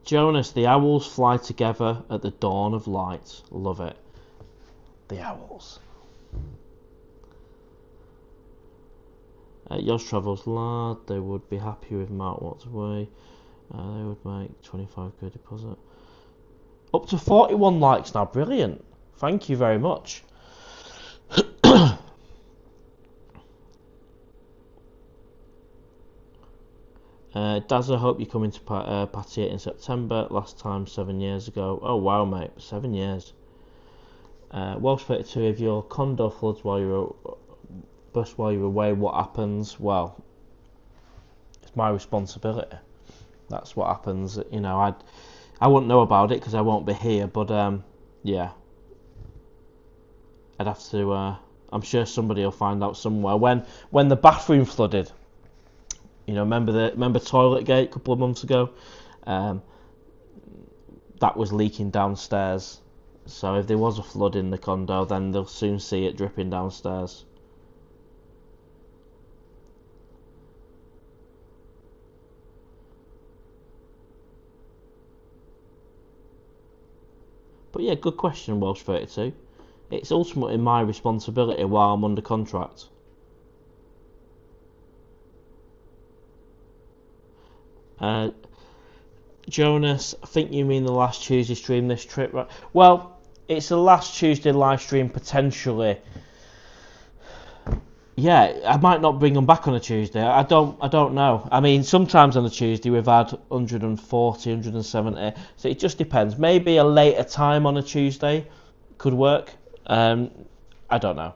Jonas, the owls fly together at the dawn of light. Love it. The owls. Yours Travels lad, they would be happy with Mark Watts away. They would make 25 quid deposit. Up to 41 likes now, brilliant. Thank you very much. Daz, I hope you come into Pattaya in September. Last time 7 years ago. Oh wow, mate, 7 years. Welsh 32, if your condo floods while you're away, what happens? Well, it's my responsibility. That's what happens. You know, I won't know about it because I won't be here. But yeah, I'd have to. I'm sure somebody will find out somewhere. When the bathroom flooded, you know, remember Toilet Gate a couple of months ago? That was leaking downstairs. So if there was a flood in the condo, then they'll soon see it dripping downstairs. But yeah, good question, Welsh 32. It's ultimately my responsibility while I'm under contract. Jonas, I think you mean the last Tuesday stream this trip, right? Well, it's the last Tuesday live stream potentially. Yeah, I might not bring them back on a Tuesday. I don't know. I mean, sometimes on a Tuesday we've had 140, 170. So it just depends. Maybe a later time on a Tuesday could work. I don't know.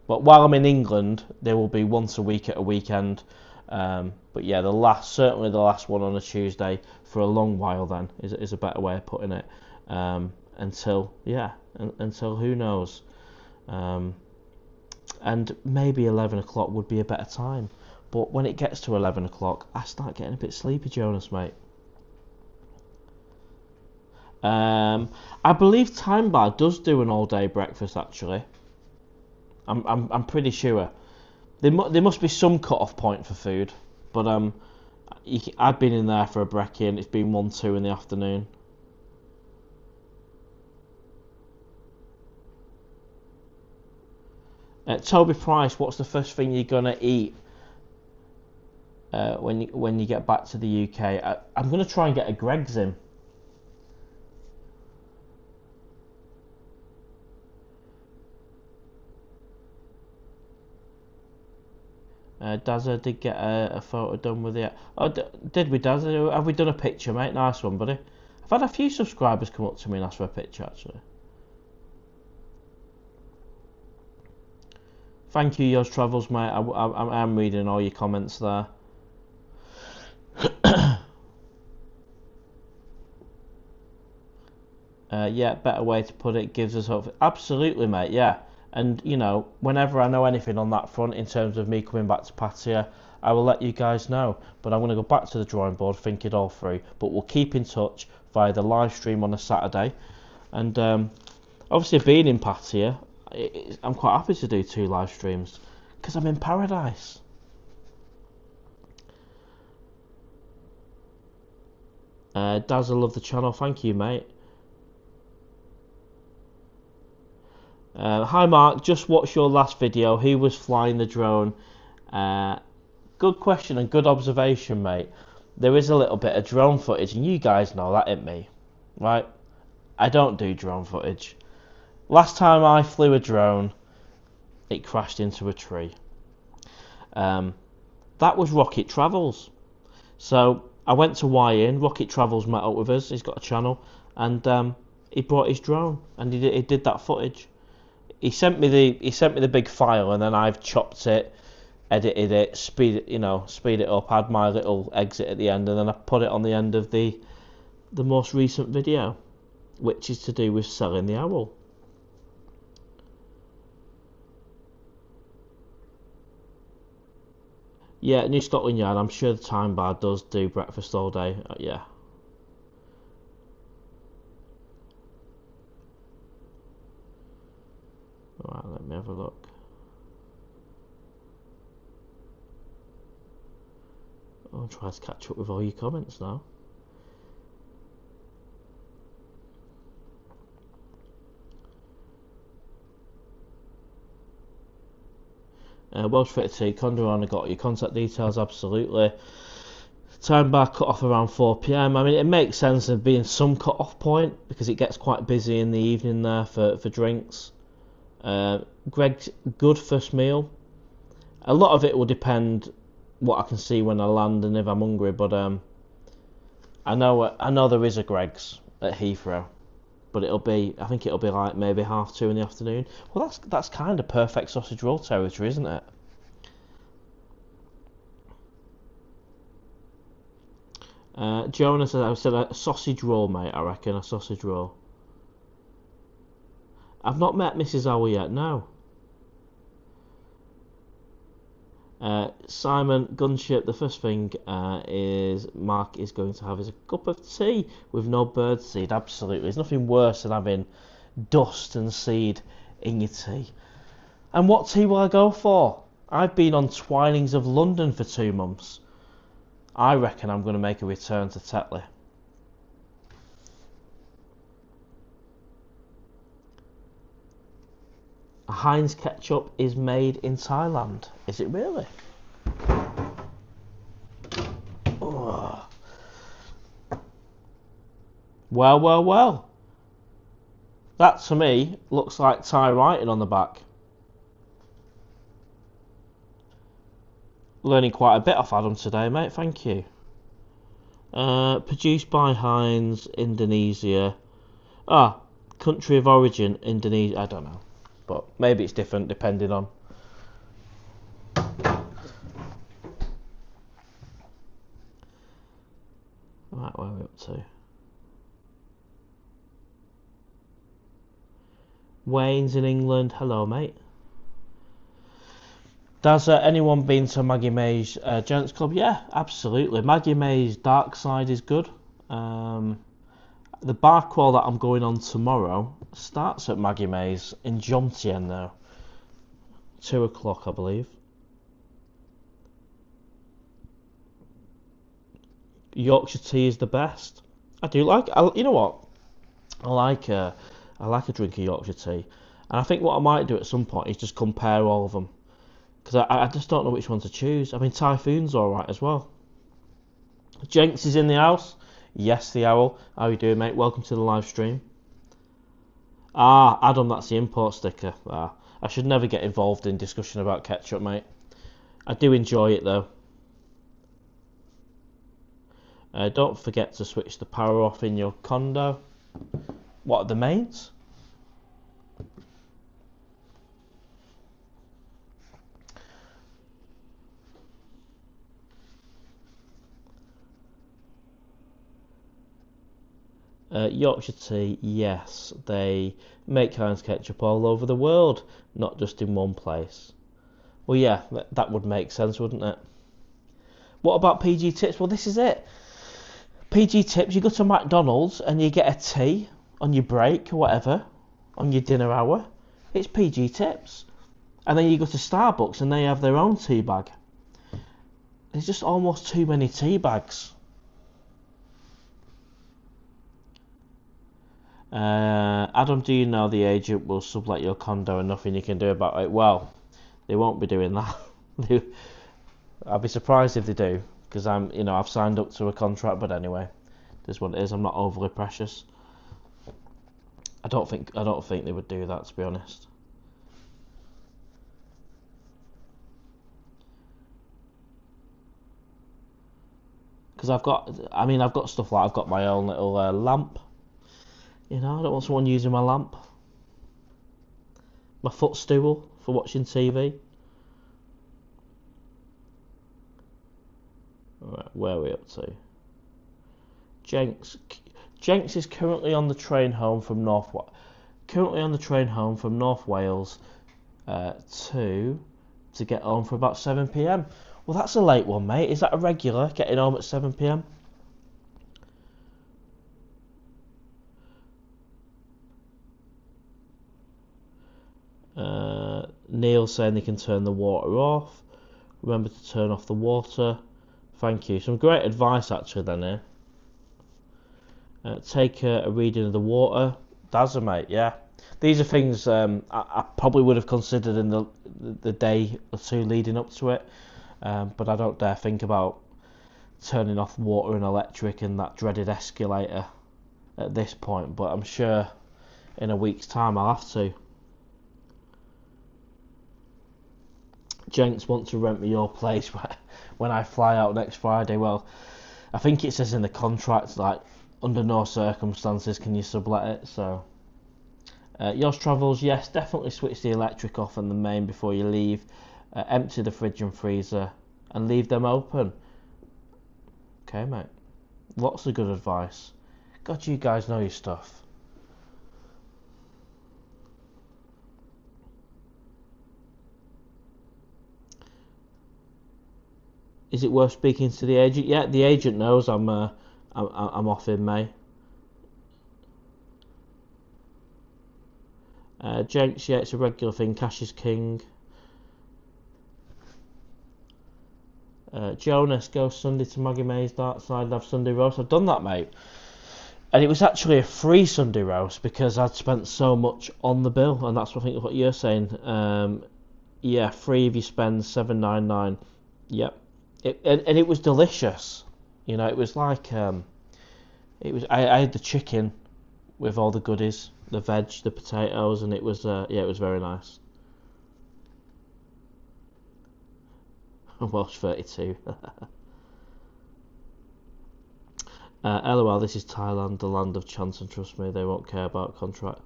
But while I'm in England, there will be once a week at a weekend. But yeah, certainly the last one on a Tuesday for a long while then is a better way of putting it. Until who knows. And maybe 11 o'clock would be a better time. But when it gets to 11 o'clock, I start getting a bit sleepy, Jonas, mate. I believe Time Bar does do an all-day breakfast, actually. I'm pretty sure. There must be some cut-off point for food. But I've been in there for a brekkie and it's been 1-2 in the afternoon. Toby Price, what's the first thing you're gonna eat when you get back to the UK? I'm gonna try and get a Greggs in. Dazza did get a photo done with it. Oh, did we, Dazza? Have we done a picture, mate? Nice one, buddy. I've had a few subscribers come up to me and ask for a picture, actually. Thank you, Yours Travels, mate. I'm reading all your comments there. Yeah, better way to put it, gives us hope. Absolutely, mate, yeah. And, you know, whenever I know anything on that front in terms of me coming back to Pattaya, I will let you guys know. But I'm going to go back to the drawing board, think it all through. But we'll keep in touch via the live stream on a Saturday. And obviously being in Pattaya, I'm quite happy to do 2 live streams because I'm in paradise. Daz, I love the channel. Thank you, mate. Hi, Mark. Just watched your last video. Who was flying the drone? Good question and good observation, mate. There is a little bit of drone footage, and you guys know that ain't me, right? I don't do drone footage. Last time I flew a drone, it crashed into a tree. That was Rocket Travels. So I went to YN. Rocket Travels met up with us. He's got a channel, and he brought his drone, and he did that footage. He sent me the big file, and then I've chopped it, edited it, speed it up, had my little exit at the end, and then I put it on the end of the most recent video, which is to do with selling the owl. Yeah, New Scotland Yard. I'm sure the Time Bar does do breakfast all day. Yeah. Alright, let me have a look. I'll try to catch up with all your comments now. Welsh Fitted Tea, Condo only got your contact details, absolutely. Time bar cut off around 4 p.m. I mean, it makes sense of being some cut off point because it gets quite busy in the evening there for drinks. Greg's good first meal. A lot of it will depend what I can see when I land and if I'm hungry, but I know there is a Greg's at Heathrow, but I think it'll be like maybe 2:30 in the afternoon. Well, that's kind of perfect sausage roll territory, isn't it? Jonah said, I said a sausage roll, mate. I reckon a sausage roll. I've not met Mrs. Owl yet. No. Simon Gunship, the first thing Mark is going to have is a cup of tea with no birdseed. Absolutely, there's nothing worse than having dust and seed in your tea. And what tea will I go for? I've been on Twinings of London for 2 months. I reckon I'm going to make a return to Tetley. Heinz ketchup is made in Thailand. Is it really? Oh. Well. That to me looks like Thai writing on the back. Learning quite a bit off Adam today, mate. Thank you. Produced by Heinz, Indonesia. Country of origin, Indonesia. I don't know. But maybe it's different depending on. Right, where are we up to? Wayne's in England. Hello, mate. Has anyone been to Maggie May's Gents Club? Yeah, absolutely. Maggie May's Dark Side is good. The bar crawl that I'm going on tomorrow starts at Maggie May's in Jomtien now. 2 o'clock, I believe. Yorkshire tea is the best. I do like. You know what? I like a drink of Yorkshire tea, and I think what I might do at some point is just compare all of them, because I just don't know which one to choose. I mean, Typhoon's all right as well. Jenks is in the house. Yes, the owl. How you doing, mate? Welcome to the live stream. Adam, that's the import sticker. I should never get involved in discussion about ketchup, mate. I do enjoy it though. Don't forget to switch the power off in your condo. What are the mains? Yorkshire tea, yes, they make Heinz ketchup all over the world, not just in one place. Well, yeah, that would make sense, wouldn't it? What about PG Tips? Well, this is it. PG Tips, you go to McDonald's and you get a tea on your break or whatever, on your dinner hour. It's PG Tips. And then you go to Starbucks and they have their own tea bag. There's just almost too many tea bags. Adam, do you know the agent will sublet your condo and nothing you can do about it? Well, they won't be doing that. I'll be surprised if they do, because I've signed up to a contract. But anyway, this is what it is. I'm not overly precious. I don't think they would do that, to be honest. Because I've got stuff like I've got my own little lamp. I don't want someone using my lamp. My footstool for watching TV. Right, where are we up to? Jenks is currently on the train home from North Wales to get home for about 7 p.m. Well, that's a late one, mate. Is that a regular, getting home at 7 p.m? Neil saying they can turn the water off. Remember to turn off the water. Thank you. Some great advice actually then here. Take a reading of the water. That's a mate, yeah. These are things I probably would have considered in the day or two leading up to it, but I don't dare think about turning off water and electric and that dreaded escalator at this point, but I'm sure in a week's time I'll have to. Gents want to rent me your place when I fly out next Friday. Well, I think it says in the contract, like, under no circumstances can you sublet it, so... Yours travels, yes, definitely switch the electric off and the main before you leave. Empty the fridge and freezer and leave them open. Okay, mate. Lots of good advice. God, you guys know your stuff. Is it worth speaking to the agent? Yeah, the agent knows I'm off in May. Jenks, yeah, it's a regular thing. Cash is king. Jonas, go Sunday to Maggie May's dark side and have Sunday roast. I've done that, mate. And it was actually a free Sunday roast because I'd spent so much on the bill, and that's what I think what you're saying. Yeah, free if you spend $7.99. Yep. And it was delicious. You know, it was like it was. I had the chicken with all the goodies, the veg, the potatoes, and it was yeah, it was very nice. Welsh 32. LOL, this is Thailand, the land of chance, and trust me, they won't care about contract.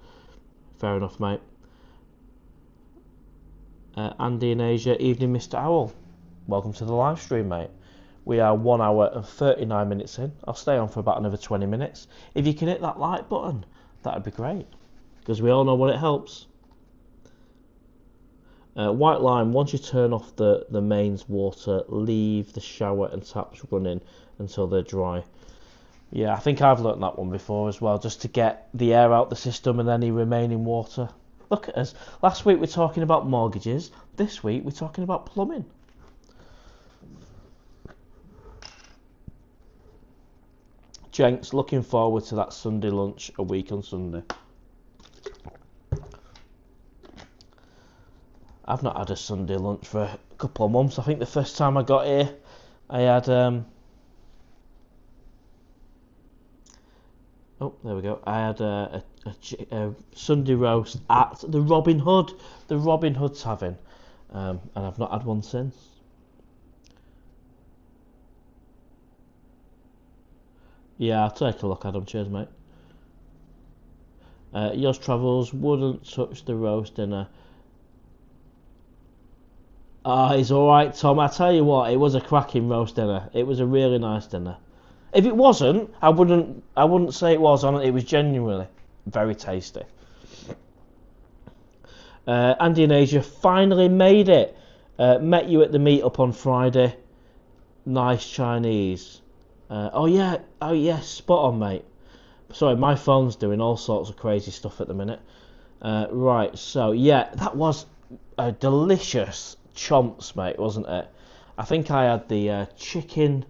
Fair enough, mate. Andy in Asia, evening, Mr. Owl. Welcome to the live stream, mate. We are 1 hour and 39 minutes in. I'll stay on for about another 20 minutes. If you can hit that like button, that'd be great, because we all know what it helps. White line, once you turn off the mains water, leave the shower and taps running until they're dry. Yeah, I think I've learnt that one before as well, just to get the air out the system and any remaining water. Look at us. Last week we're talking about mortgages. This week we're talking about plumbing. Jenks, looking forward to that Sunday lunch a week on Sunday. I've not had a Sunday lunch for a couple of months. I think the first time I got here, I had oh, there we go. I had a Sunday roast at the Robin Hood. The Robin Hood Tavern, and I've not had one since. Yeah, I'll take a look at them. Cheers, mate. Yours travels wouldn't touch the roast dinner. It's alright, Tom. I tell you what, it was a cracking roast dinner. It was a really nice dinner. If it wasn't, I wouldn't say it was. It was genuinely very tasty. Andy in Asia finally made it. Met you at the meetup on Friday. Nice Chinese. Oh yeah, spot on, mate. Sorry, my phone's doing all sorts of crazy stuff at the minute. Right, so yeah, that was a delicious chomps, mate, wasn't it? I think I had the chicken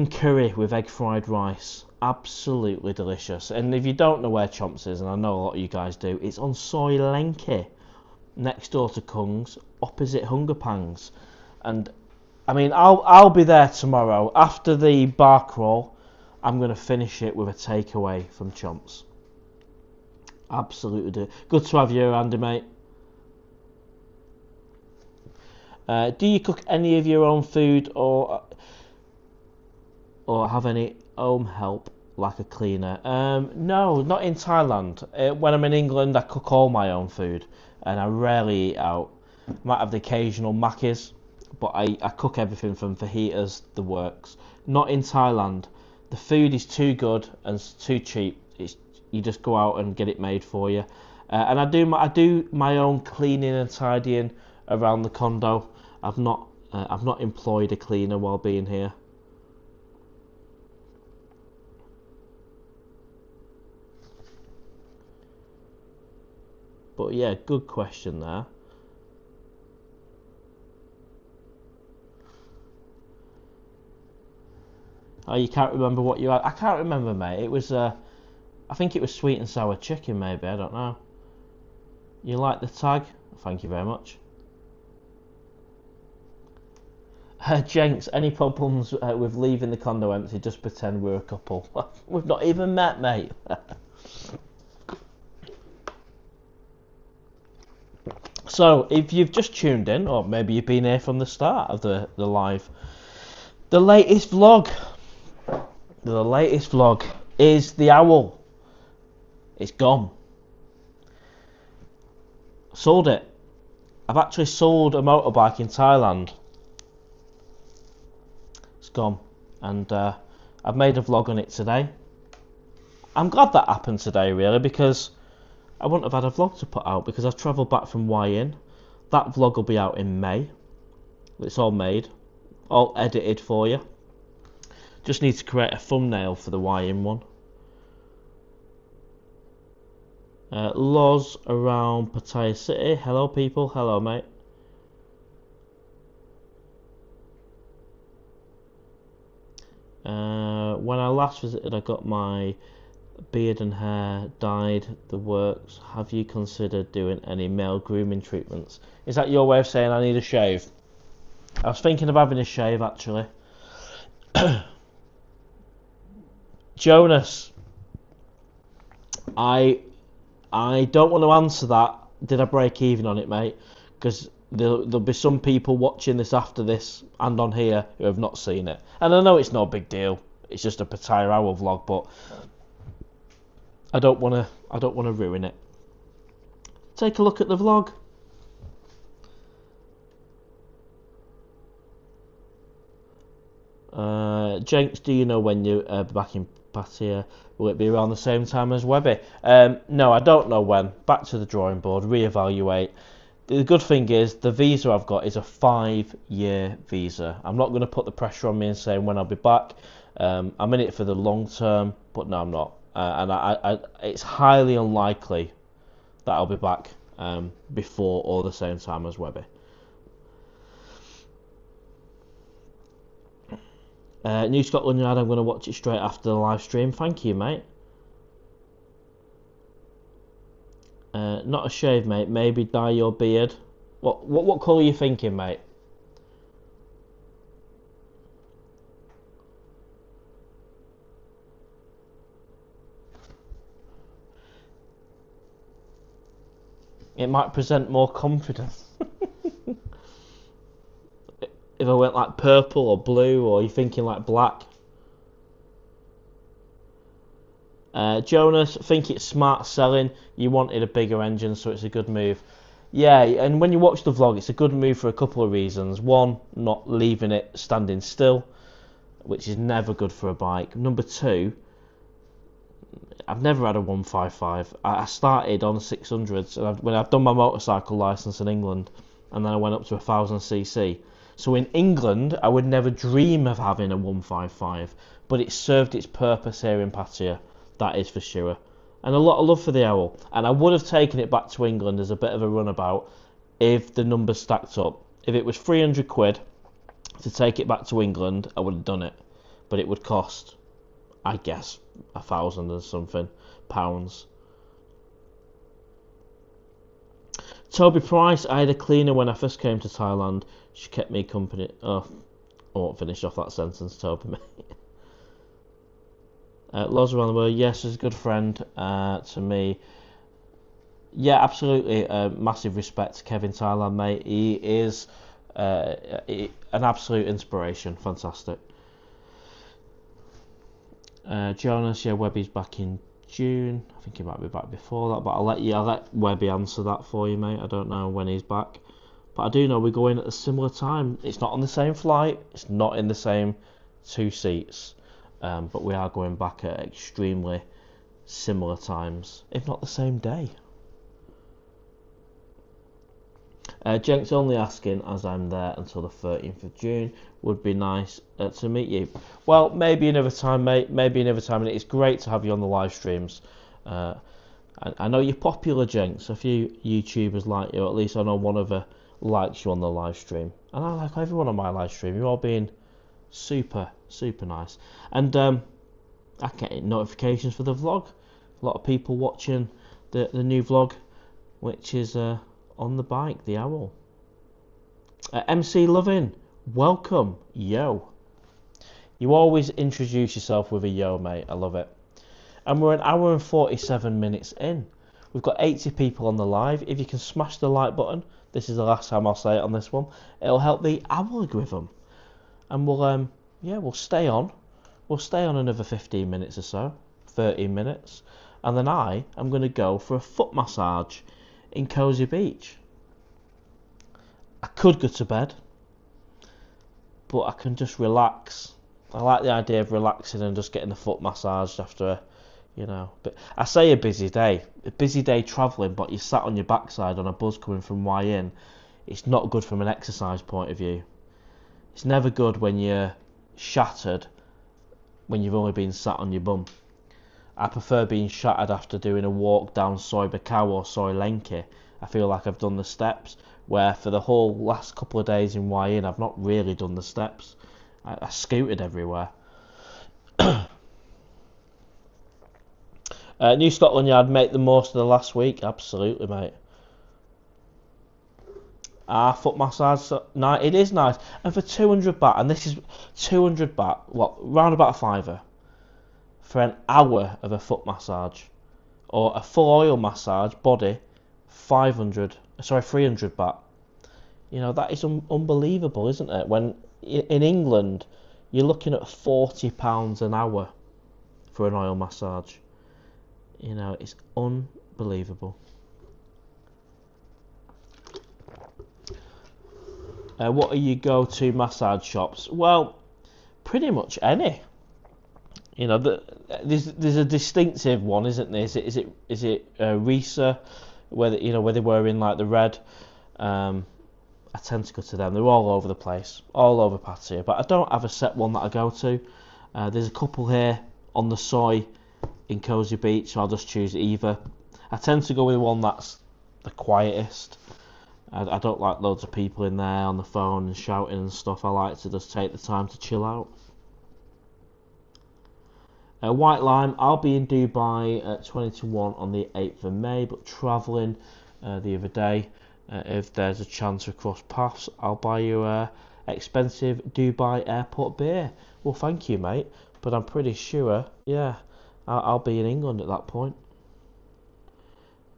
curry with egg fried rice. Absolutely delicious. And if you don't know where Chomps is, and I know a lot of you guys do, it's on Soy Lenke, next door to Kung's, opposite Hunger Pangs. And I mean, I'll be there tomorrow after the bar crawl. I'm going to finish it with a takeaway from Chomps. Absolutely do. Good to have you, Andy, mate. Do you cook any of your own food or have any home help like a cleaner? No, not in Thailand. When I'm in England, I cook all my own food, and I rarely eat out. Might have the occasional Macca's, but I cook everything from fajitas, the works. Not in Thailand. The food is too good and too cheap. You just go out and get it made for you. And I do my own cleaning and tidying around the condo. I've not employed a cleaner while being here. But yeah, good question there. Oh, you can't remember what you had? I can't remember, mate. It was I I think it was sweet and sour chicken, maybe. I don't know. You like the tag? Thank you very much. Jenks, any problems with leaving the condo empty? Just pretend we're a couple. We've not even met, mate. So, if you've just tuned in, or maybe you've been here from the start of the live, the latest vlog is the owl. It's gone. Sold it. I've actually sold a motorbike in Thailand. It's gone, and I've made a vlog on it today. I'm glad that happened today, really, because I wouldn't have had a vlog to put out because I've travelled back from Yin. That vlog will be out in May. It's all made, all edited for you. Just need to create a thumbnail for the Yin one. Laws around Pattaya City. Hello, people. Hello, mate. When I last visited, I got my beard and hair dyed, the works. Have you considered doing any male grooming treatments? Is that your way of saying I need a shave? I was thinking of having a shave, actually. Jonas, I don't want to answer that. Did I break even on it, mate? Because there'll be some people watching this after this and on here who have not seen it. And I know it's no big deal. It's just a PattayaOwl vlog, but I don't want to ruin it. Take a look at the vlog. Jenks, do you know when you're back in Pattaya? Will it be around the same time as Webby? No, I don't know when. Back to the drawing board, reevaluate. The good thing is the visa I've got is a 5-year visa. I'm not going to put the pressure on me and saying when I'll be back. I'm in it for the long term, but no, I'm not. And it's highly unlikely that I'll be back before or the same time as Webby. New Scotland Yard, I'm going to watch it straight after the live stream. Thank you, mate. Not a shave, mate. Maybe dye your beard. What colour are you thinking, mate? It might present more confidence. If I went like purple or blue, or you're thinking like black. Jonas, think it's smart selling. You wanted a bigger engine, so it's a good move. Yeah, and when you watch the vlog, it's a good move for a couple of reasons. One, not leaving it standing still, which is never good for a bike. Number two, I've never had a 155. I started on 600s, and when I've done my motorcycle license in England, and then I went up to 1000cc. So in England, I would never dream of having a 155, but it served its purpose here in Pattaya, that is for sure. And a lot of love for the owl. And I would have taken it back to England as a bit of a runabout if the numbers stacked up. If it was 300 quid to take it back to England, I would have done it. But it would cost, I guess, 1,000 and something pounds. Toby Price, I had a cleaner when I first came to Thailand. She kept me company. Oh, I won't finish off that sentence, Toby, mate. Lots around the world. Yes, he's a good friend to me. Yeah, absolutely. Massive respect to Kevin Thailand, mate. He is an absolute inspiration. Fantastic. Jonas, yeah, Webby's back in June. I think he might be back before that, but I'll let Webby answer that for you, mate. I don't know when he's back, but I do know we're going at a similar time. It's not on the same flight. It's not in the same 2 seats, but we are going back at extremely similar times, if not the same day. Jenks only asking as I'm there until the 13th of June. Would be nice to meet you. Well, maybe another time, mate. Maybe another time. And it's great to have you on the live streams. I know you're popular, Jenks. A few YouTubers like you. At least I know one of them likes you on the live stream. And I like everyone on my live stream. You're all being super, super nice. And I get notifications for the vlog. A lot of people watching the new vlog, which is on the bike, the owl. MC Lovin, welcome, yo. You always introduce yourself with a yo, mate. I love it. And we're an hour and 47 minutes in. We've got 80 people on the live. If you can smash the like button, this is the last time I'll say it on this one. It'll help the algorithm, and we'll stay on. We'll stay on another 15 minutes or so, 13 minutes, and then I am going to go for a foot massage in Cozy Beach. I could go to bed, but I can just relax. I like the idea of relaxing and just getting the foot massaged after but I say a busy day travelling, but you're sat on your backside on a bus coming from Yin. It's not good from an exercise point of view. It's never good when you're shattered when you've only been sat on your bum. I prefer being shattered after doing a walk down Soi Buakhao or Soi Lenki. I feel like I've done the steps, where for the whole last couple of days in Yin I've not really done the steps. I scooted everywhere. New Scotland Yard, make the most of the last week. Absolutely, mate. Foot massage, it is nice. And for 200 baht, and this is 200 baht, round about a fiver, for an hour of a foot massage. Or a full oil massage, body, 300 baht. That is unbelievable, isn't it? When in England, you're looking at £40 an hour for an oil massage. It's unbelievable. What are your go-to massage shops? Well, pretty much any. There's a distinctive one, isn't there? Is it Risa, where they were in like the red. I tend to go to them. They're all over the place, all over Pattaya. But I don't have a set one that I go to. There's a couple here on the Soi in Cozy Beach, so I'll just choose either. I tend to go with one that's the quietest. I don't like loads of people in there on the phone and shouting and stuff. I like to just take the time to chill out. White Lime, I'll be in Dubai at 20 to 1 on the 8th of May, but travelling the other day. If there's a chance to cross paths, I'll buy you a expensive Dubai airport beer. Well, thank you, mate, but I'm pretty sure, I'll be in England at that point.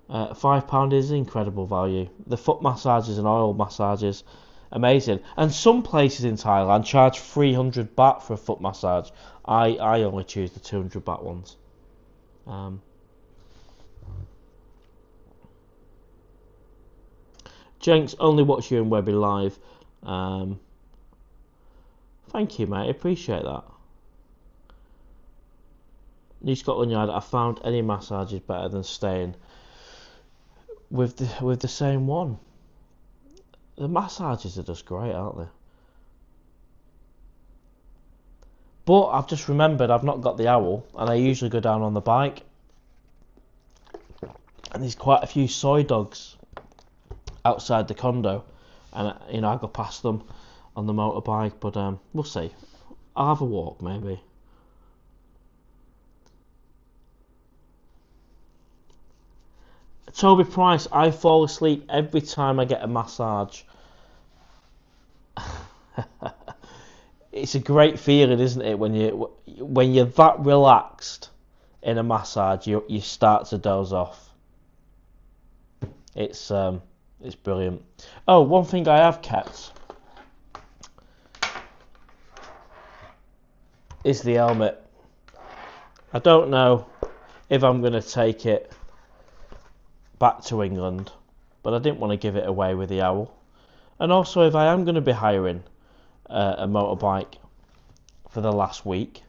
£5 is incredible value. The foot massages and oil massages, amazing. And some places in Thailand charge 300 baht for a foot massage. I only choose the 200 baht ones. Jenks, only watch you in Webby live. Thank you, mate. I appreciate that. New Scotland Yard, I found any massage is better than staying with the same one. The massages are just great, aren't they? But I've just remembered I've not got the owl, and I usually go down on the bike. And there's quite a few soy dogs outside the condo, and I go past them on the motorbike. But we'll see. I'll have a walk maybe. Toby Price, I fall asleep every time I get a massage. It's a great feeling, isn't it, when you're that relaxed in a massage, you start to doze off. It's brilliant. Oh, one thing I have kept is the helmet. I don't know if I'm going to take it back to England, but I didn't want to give it away with the owl. And also, if I am going to be hiring a motorbike for the last week,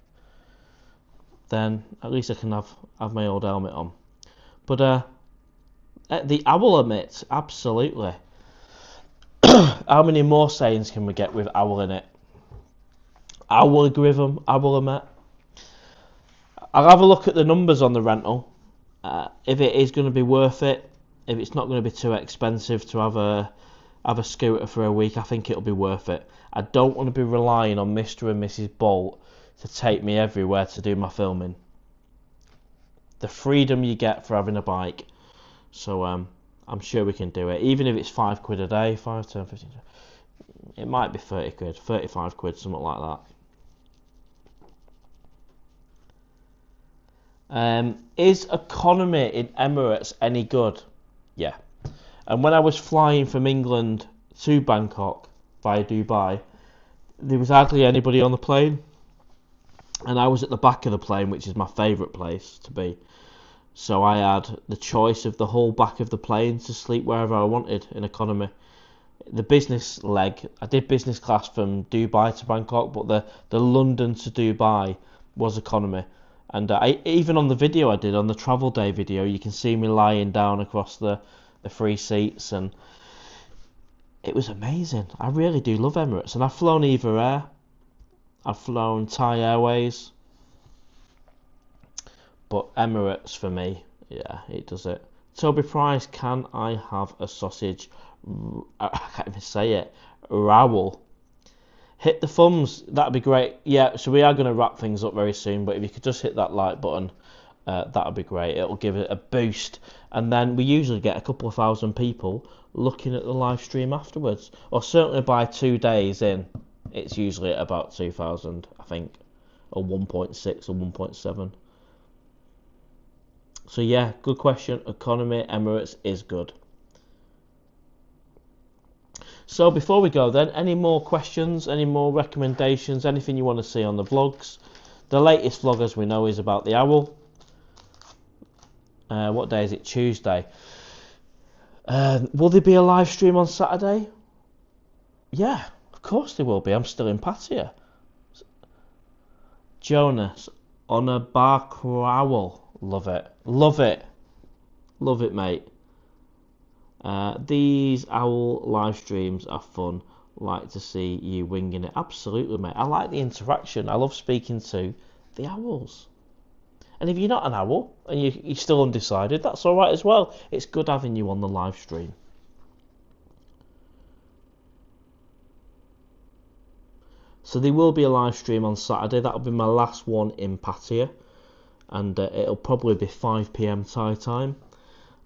then at least I can have my old helmet on. But the owl emit, absolutely. How many more sayings can we get with owl in it? Algorithm, owl emit. I'll have a look at the numbers on the rental. If it is going to be worth it, if it's not going to be too expensive to have a scooter for a week, I think it'll be worth it. I don't want to be relying on Mr. and Mrs. Bolt to take me everywhere to do my filming. the freedom you get for having a bike. So I'm sure we can do it, even if it's £5 a day, 5, 10, 15. It might be 30 quid, 35 quid, something like that. Is economy in Emirates any good? Yeah. And when I was flying from England to Bangkok via Dubai, there was hardly anybody on the plane, and I was at the back of the plane, which is my favourite place to be. So I had the choice of the whole back of the plane to sleep wherever I wanted in economy. The business leg, I did business class from Dubai to Bangkok, but the London to Dubai was economy. And even on the video I did, on the travel day video, you can see me lying down across the free seats, and it was amazing. I really do love Emirates, and I've flown Eva Air, I've flown Thai Airways, but Emirates for me, yeah, it does it. Toby Price, can I have a sausage? I can't even say it. Rowell. Hit the thumbs, that'd be great. Yeah, so we are going to wrap things up very soon, but if you could just hit that like button, that'd be great. It'll give it a boost, and then we usually get a couple of thousand people looking at the live stream afterwards, or certainly by 2 days in, it's usually at about 2,000, I think, or 1.6 or 1.7. So yeah, good question. Economy Emirates is good. So before we go then, any more questions, any more recommendations, anything you want to see on the vlogs? The latest vlog, as we know, is about the owl. What day is it? Tuesday. Will there be a live stream on Saturday? Yeah, of course there will be. I'm still in Pattaya. Jonas, on a PattayaOwl. Love it. Love it. Love it, mate. These owl live streams are fun. Like to see you winging it. Absolutely, mate. I like the interaction. I love speaking to the owls. And if you're not an owl and you're still undecided, that's all right as well. It's good having you on the live stream. So there will be a live stream on Saturday. That'll be my last one in Pattaya, and it'll probably be 5 p.m. Thai time.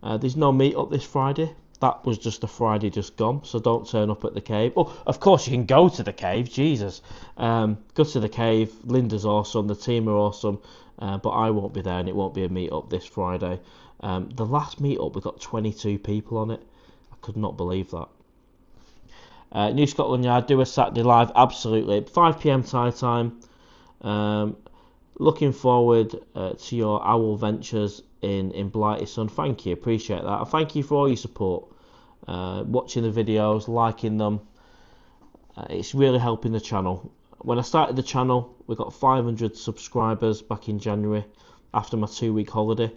There's no meet up this Friday. That was just a Friday just gone, so don't turn up at the cave. Oh, of course you can go to the cave, Jesus. Go to the cave. Linda's awesome, the team are awesome, but I won't be there, and it won't be a meet up this Friday. The last meet up, we got 22 people on it. I could not believe that. New Scotland Yard, do a Saturday live, absolutely. 5 p.m. Thai time. Looking forward to your owl ventures in Blighty Sun. Thank you, appreciate that. And thank you for all your support. Watching the videos, liking them. It's really helping the channel. When I started the channel, we got 500 subscribers back in January after my 2-week holiday.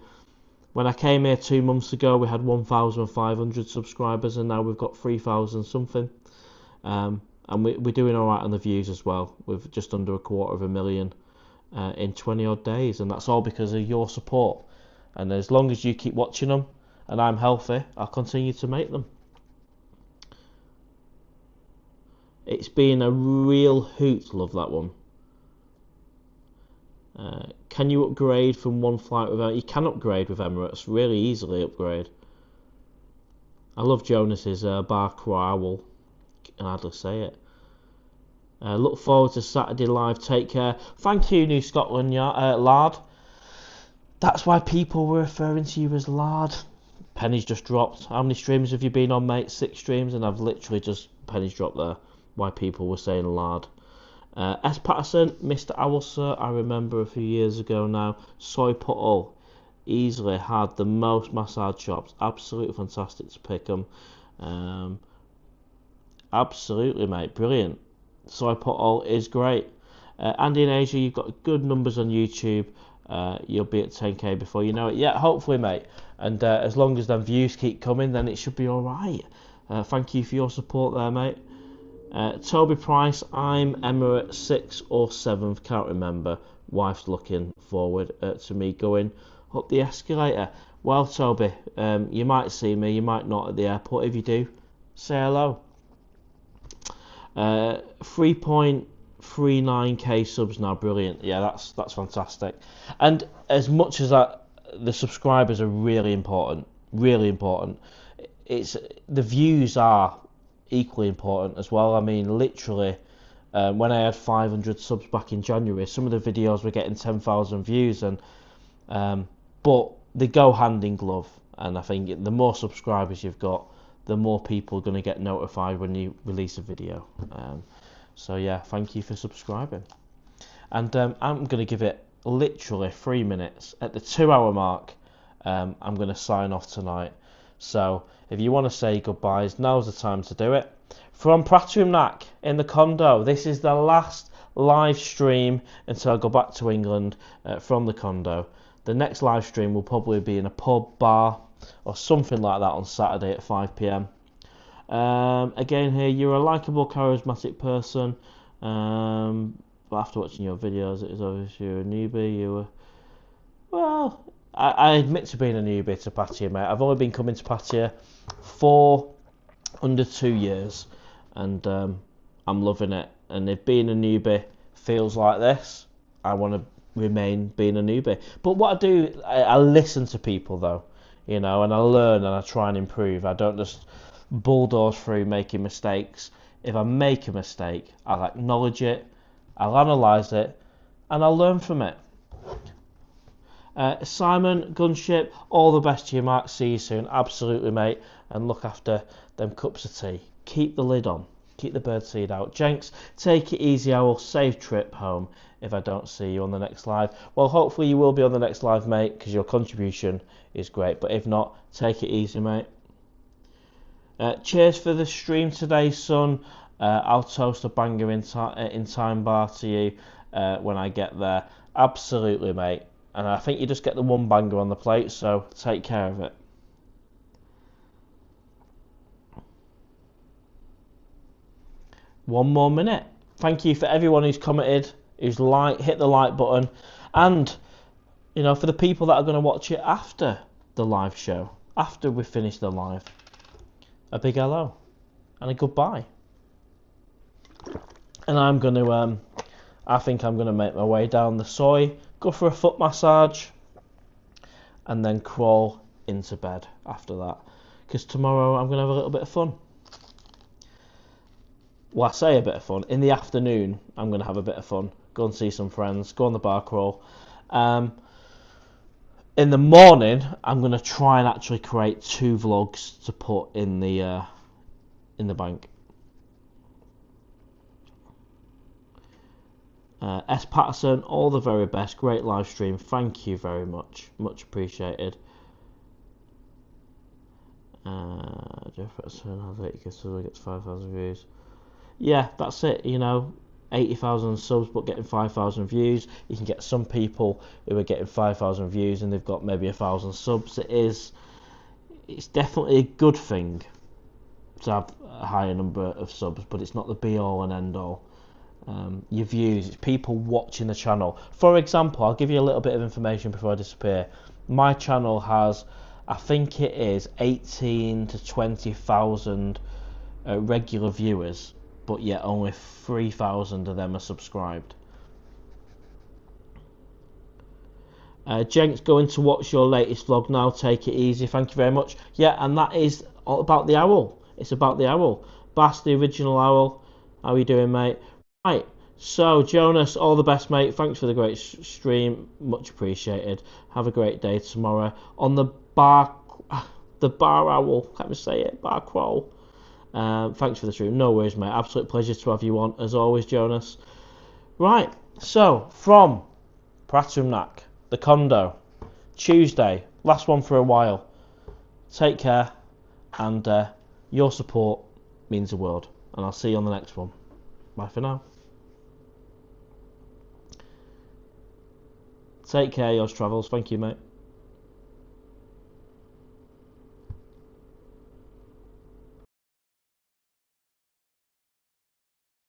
When I came here 2 months ago, we had 1,500 subscribers, and now we've got 3,000 something. And we're doing all right on the views as well, with just under 250,000 in 20 odd days, and that's all because of your support. And as long as you keep watching them and I'm healthy, I'll continue to make them. It's been a real hoot. Love that one. Can you upgrade from one flight with Emirates? You can upgrade with Emirates, really easily upgrade. I love Jonas's PattayaOwl. I can hardly say it. Look forward to Saturday live. Take care. Thank you, New Scotland Lard. That's why people were referring to you as Lard. Penny's just dropped. How many streams have you been on, mate? 6 streams, and I've literally just Penny's dropped there. Why people were saying Lard. S. Patterson, Mr. Owl, sir. I remember a few years ago now. Soy Puddle easily had the most massage shops. Absolutely fantastic to pick them. Absolutely, mate. Brilliant. Soy Puddle is great. Andy in Asia, you've got good numbers on YouTube. You'll be at 10k before you know it. Yeah, hopefully, mate. And as long as them views keep coming, then it should be all right. Thank you for your support there, mate. Toby Price, I'm Emirates 6th or 7th, can't remember. Wife's looking forward to me going up the escalator. Well, Toby, you might see me, you might not at the airport. If you do, say hello. 3.39k subs now, brilliant. Yeah, that's fantastic. And as much as the subscribers are really important. Really important. It's the views are equally important as well. I mean, literally, when I had 500 subs back in January, some of the videos were getting 10,000 views, and but they go hand in glove. And I think the more subscribers you've got, the more people are going to get notified when you release a video. So yeah, thank you for subscribing. And I'm going to give it literally 3 minutes. At the 2-hour mark, I'm going to sign off tonight. So if you want to say goodbyes, now's the time to do it. From Pattaya in the Condo, this is the last live stream until I go back to England from the Condo. The next live stream will probably be in a pub, bar, or something like that on Saturday at 5 p.m. Again here, you're a likeable, charismatic person. But after watching your videos, it is obvious you're a newbie. Well, I admit to being a newbie to Pattaya, mate. I've only been coming to Pattaya for under 2 years, and I'm loving it. And if being a newbie feels like this, I want to remain being a newbie. But what I do, I listen to people though, and I learn and I try and improve. I don't just bulldoze through making mistakes. If I make a mistake, I'll acknowledge it, I'll analyse it, and I'll learn from it. Simon, Gunship, all the best to you, Mark. See you soon. Absolutely, mate. And look after them cups of tea. Keep the lid on. Keep the birdseed out. Jenks, take it easy, Owl. Safe trip home if I don't see you on the next live. Well, hopefully you will be on the next live, mate, because your contribution is great. But if not, take it easy, mate. Cheers for the stream today, son. I'll toast a banger in time bar to you when I get there. Absolutely, mate. And I think you just get the one banger on the plate, so take care of it. One more minute. Thank you for everyone who's commented, who's hit the like button, and for the people that are going to watch it after the live show, after we finish the live, a big hello and a goodbye. And I'm going to, I think I'm going to make my way down the soy, go for a foot massage, and then crawl into bed after that. Because tomorrow I'm going to have a little bit of fun. Well, I say a bit of fun. In the afternoon, I'm going to have a bit of fun. Go and see some friends. Go on the bar crawl. In the morning, I'm going to try and actually create 2 vlogs to put in the bank. S. Patterson, all the very best. Great live stream. Thank you very much. Much appreciated. Jeff Patterson has 80 subs, gets 5,000 views. Yeah, that's it. 80,000 subs but getting 5,000 views. You can get some people who are getting 5,000 views and they've got maybe 1,000 subs. It's definitely a good thing to have a higher number of subs, but it's not the be all and end all. Your views, it's people watching the channel. For example, I'll give you a little bit of information before I disappear. My channel has, I think it is 18 to 20,000 regular viewers, but yet only 3,000 of them are subscribed. Jenks, going to watch your latest vlog now. Take it easy. Thank you very much. Yeah, and that is all about the owl. It's about the owl. Bass, the original owl. How are you doing, mate? Right, so Jonas, all the best, mate. Thanks for the great stream, much appreciated. Have a great day tomorrow on the bar owl. Let me say it, bar crawl. Thanks for the stream. No worries, mate. Absolute pleasure to have you on as always, Jonas. Right, so from Pattaya, the Condo, Tuesday, last one for a while. Take care, and your support means the world. And I'll see you on the next one. Bye for now. Take care, yours travels. Thank you, mate.